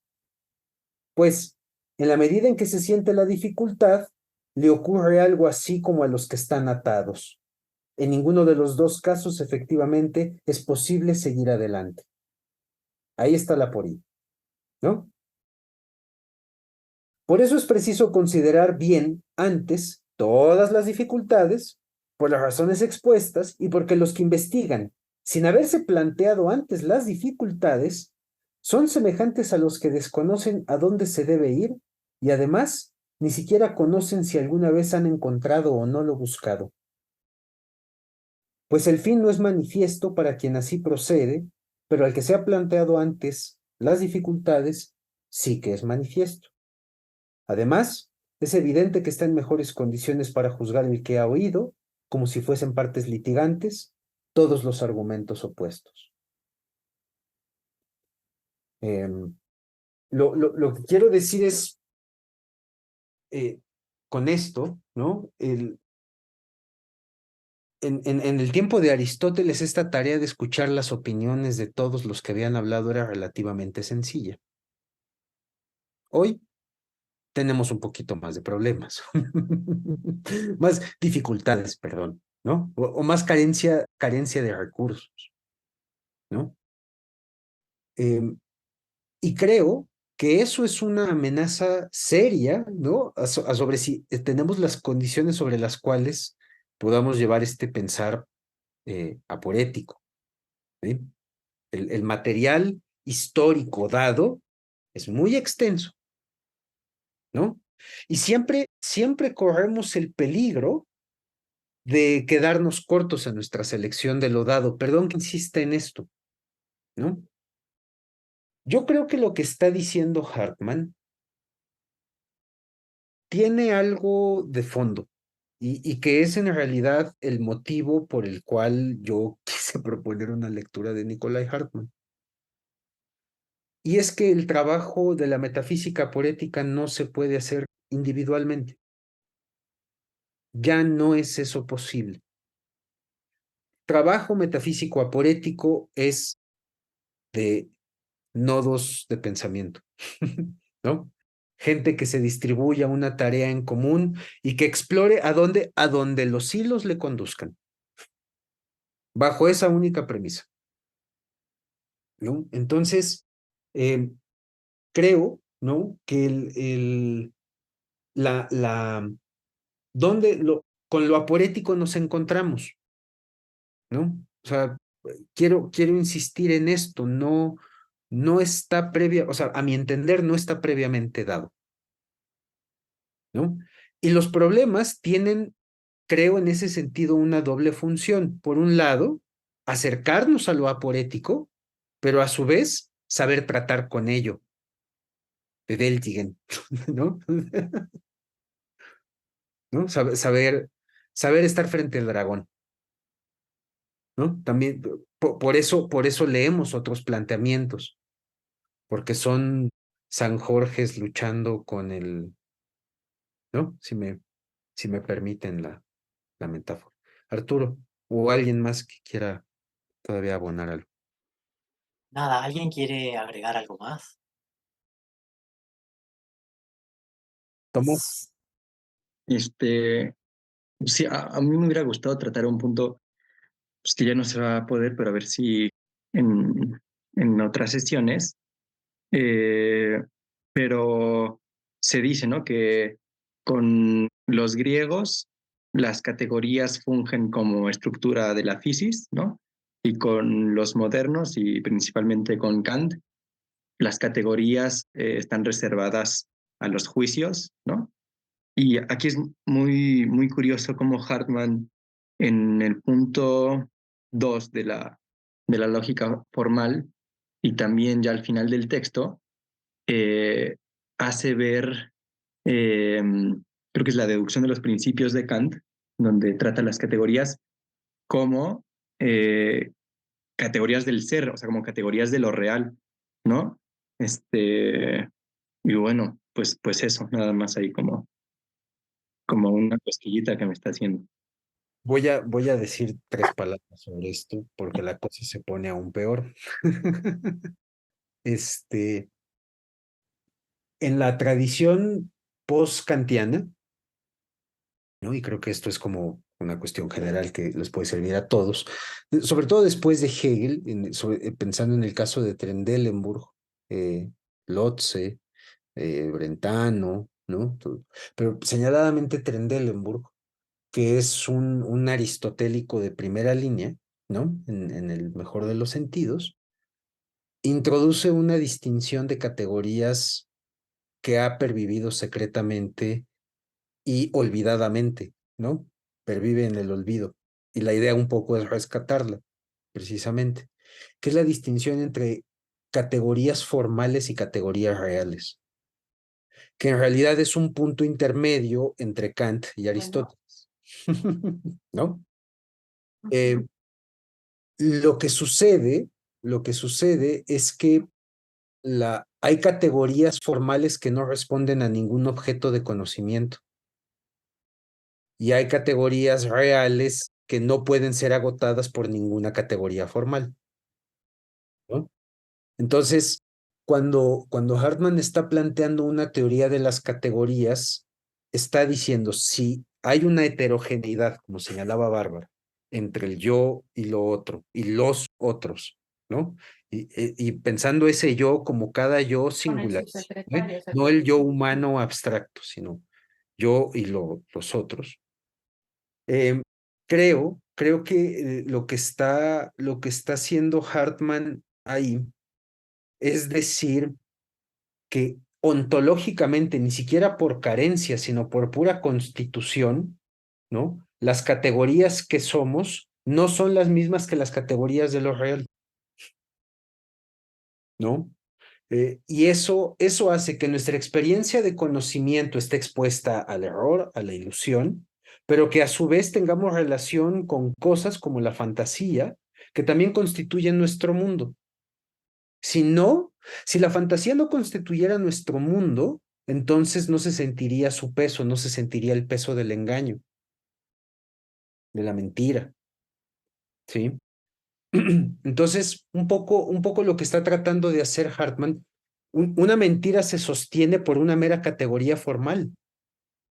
Pues, en la medida en que se siente la dificultad, le ocurre algo así como a los que están atados. En ninguno de los dos casos, efectivamente, es posible seguir adelante. Ahí está la aporía, ¿no? Por eso es preciso considerar bien antes todas las dificultades, por las razones expuestas y porque los que investigan, sin haberse planteado antes las dificultades, son semejantes a los que desconocen a dónde se debe ir y además ni siquiera conocen si alguna vez han encontrado o no lo buscado. Pues el fin no es manifiesto para quien así procede, pero al que se ha planteado antes las dificultades, sí que es manifiesto. Además, es evidente que está en mejores condiciones para juzgar el que ha oído, como si fuesen partes litigantes, todos los argumentos opuestos. Lo que quiero decir es, con esto, ¿no? En el tiempo de Aristóteles, esta tarea de escuchar las opiniones de todos los que habían hablado era relativamente sencilla. Hoy tenemos un poquito más de problemas, más dificultades, perdón, ¿no? O más carencia de recursos, ¿no? Y creo que eso es una amenaza seria, ¿no? Sobre si tenemos las condiciones sobre las cuales podamos llevar este pensar aporético, ¿sí? El material histórico dado es muy extenso, ¿no? Y siempre corremos el peligro de quedarnos cortos en nuestra selección de lo dado. Perdón que insista en esto, ¿no? Yo creo que lo que está diciendo Hartman tiene algo de fondo y que es en realidad el motivo por el cual yo quise proponer una lectura de Nikolai Hartman. Y es que el trabajo de la metafísica poética no se puede hacer individualmente. Ya no es eso posible. Trabajo metafísico aporético es de nodos de pensamiento, ¿no? Gente que se distribuya una tarea en común y que explore a dónde los hilos le conduzcan. Bajo esa única premisa, ¿no? Entonces, creo, ¿no? Que con lo aporético nos encontramos, ¿no? O sea, quiero insistir en esto, no está o sea, a mi entender, no está previamente dado, ¿no? Y los problemas tienen, creo, en ese sentido, una doble función. Por un lado, acercarnos a lo aporético, pero a su vez, saber tratar con ello, bewältigen, ¿no? ¿No? Saber estar frente al dragón, ¿no? También, por eso leemos otros planteamientos, porque son San Jorges luchando con ¿no? Si me permiten la metáfora. Arturo, o alguien más que quiera todavía abonar algo. Nada, ¿alguien quiere agregar algo más? Tomás. Este, Sí, a mí me hubiera gustado tratar un punto pues, que ya no se va a poder, pero a ver si en otras sesiones. Eh, pero se dice, ¿no? Que con los griegos las categorías fungen como estructura de la fisis, ¿no? Y con los modernos y principalmente con Kant, las categorías están reservadas a los juicios, ¿no? Y aquí es muy curioso cómo Hartmann, en el punto 2 de la lógica formal y también ya al final del texto, eh, hace ver, creo que es la deducción de los principios de Kant, donde trata las categorías como eh, categorías del ser, o sea, como categorías de lo real, ¿no? Y bueno, pues eso, nada más ahí como una cosquillita que me está haciendo. Voy a decir 3 palabras sobre esto porque la cosa se pone aún peor. Este, en la tradición post-kantiana, ¿no? Y creo que esto es como una cuestión general que les puede servir a todos, sobre todo después de Hegel, pensando en el caso de Trendelenburg, eh, Lotze, Brentano, ¿no? Pero señaladamente Trendelenburg, que es un aristotélico de primera línea, ¿no? En el mejor de los sentidos, introduce una distinción de categorías que ha pervivido secretamente y olvidadamente, ¿no? Pervive en el olvido. Y la idea un poco es rescatarla, precisamente, que es la distinción entre categorías formales y categorías reales, que en realidad es un punto intermedio entre Kant y Aristóteles, ¿no? Eh, lo que sucede, lo que sucede es que hay categorías formales que no responden a ningún objeto de conocimiento y hay categorías reales que no pueden ser agotadas por ninguna categoría formal, ¿no? Entonces, cuando Hartmann está planteando una teoría de las categorías, está diciendo si hay una heterogeneidad, como señalaba Bárbara, entre el yo y lo otro, y los otros, ¿no? Y pensando ese yo como cada yo singular, no el yo humano abstracto, sino yo y los otros. Creo que lo que está haciendo Hartmann ahí es decir que ontológicamente, ni siquiera por carencia, sino por pura constitución, ¿no? Las categorías que somos no son las mismas que las categorías de lo real, ¿no? Y eso hace que nuestra experiencia de conocimiento esté expuesta al error, a la ilusión, pero que a su vez tengamos relación con cosas como la fantasía, que también constituyen nuestro mundo. Si no, si la fantasía no constituyera nuestro mundo, entonces no se sentiría su peso, no se sentiría el peso del engaño, de la mentira, ¿sí? Entonces, un poco lo que está tratando de hacer Hartmann, una mentira se sostiene por una mera categoría formal,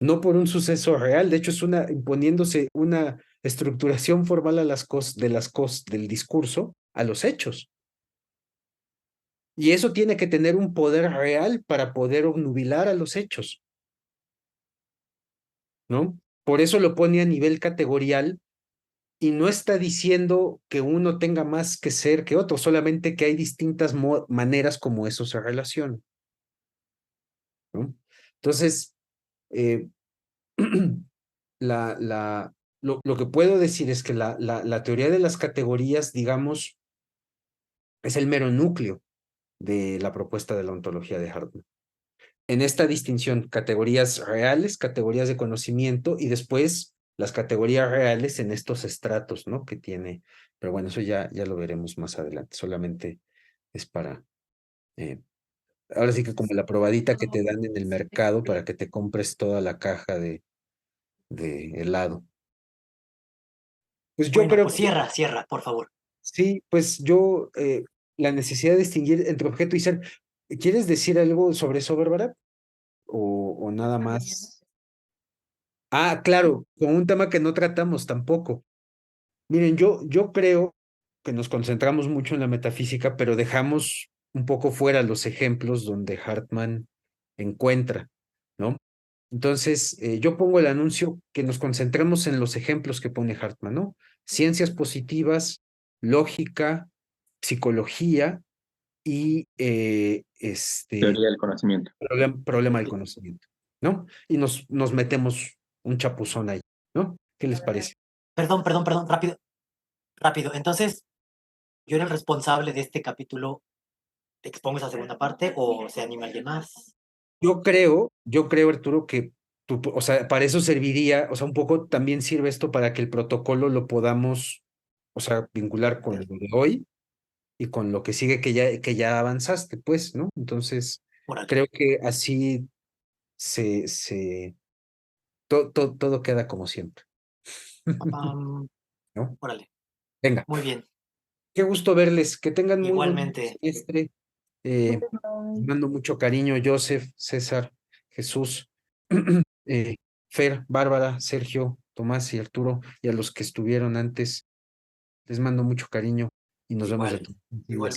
no por un suceso real. De hecho, es imponiéndose una estructuración formal a del discurso a los hechos. Y eso tiene que tener un poder real para poder obnubilar a los hechos, ¿no? Por eso lo pone a nivel categorial y no está diciendo que uno tenga más que ser que otro, solamente que hay distintas maneras como eso se relaciona, ¿no? Entonces, eh, lo que puedo decir es que la teoría de las categorías, digamos, es el mero núcleo de la propuesta de la ontología de Hartmann. En esta distinción, categorías reales, categorías de conocimiento y después las categorías reales en estos estratos, ¿no? Que tiene, pero bueno, eso ya lo veremos más adelante, solamente es para, ahora sí que como la probadita que te dan en el mercado para que te compres toda la caja de helado. Pues yo Bueno, creo pues que cierra, por favor. sí, pues la necesidad de distinguir entre objeto y ser, ¿quieres decir algo sobre eso, Bárbara? O nada más? Ah, claro, con un tema que no tratamos tampoco. Miren, yo creo que nos concentramos mucho en la metafísica, pero dejamos un poco fuera los ejemplos donde Hartman encuentra, ¿no? Entonces, yo pongo el anuncio que nos concentremos en los ejemplos que pone Hartman, ¿no? Ciencias positivas, lógica, psicología y Teoría del conocimiento. problema del conocimiento, ¿no? Y nos metemos un chapuzón ahí, ¿no? ¿Qué les parece? Perdón, rápido, rápido. Entonces, ¿yo era el responsable de este capítulo? ¿Te expongo esa segunda parte o se anima alguien más? Yo creo, Arturo, que o sea, para eso serviría, o sea, un poco también sirve esto para que el protocolo lo podamos, o sea, vincular con lo de hoy y con lo que sigue que ya avanzaste, pues, ¿no? Entonces, Órale. creo que así todo queda como siempre, Am, ¿no? órale. Venga, Muy bien. qué gusto verles, que tengan muy buen Igualmente. semestre. Les mando mucho cariño, Joseph, César, Jesús, eh, Fer, Bárbara, Sergio, Tomás y Arturo, y a los que estuvieron antes, les mando mucho cariño y nos vemos de Igual. tu. Igual.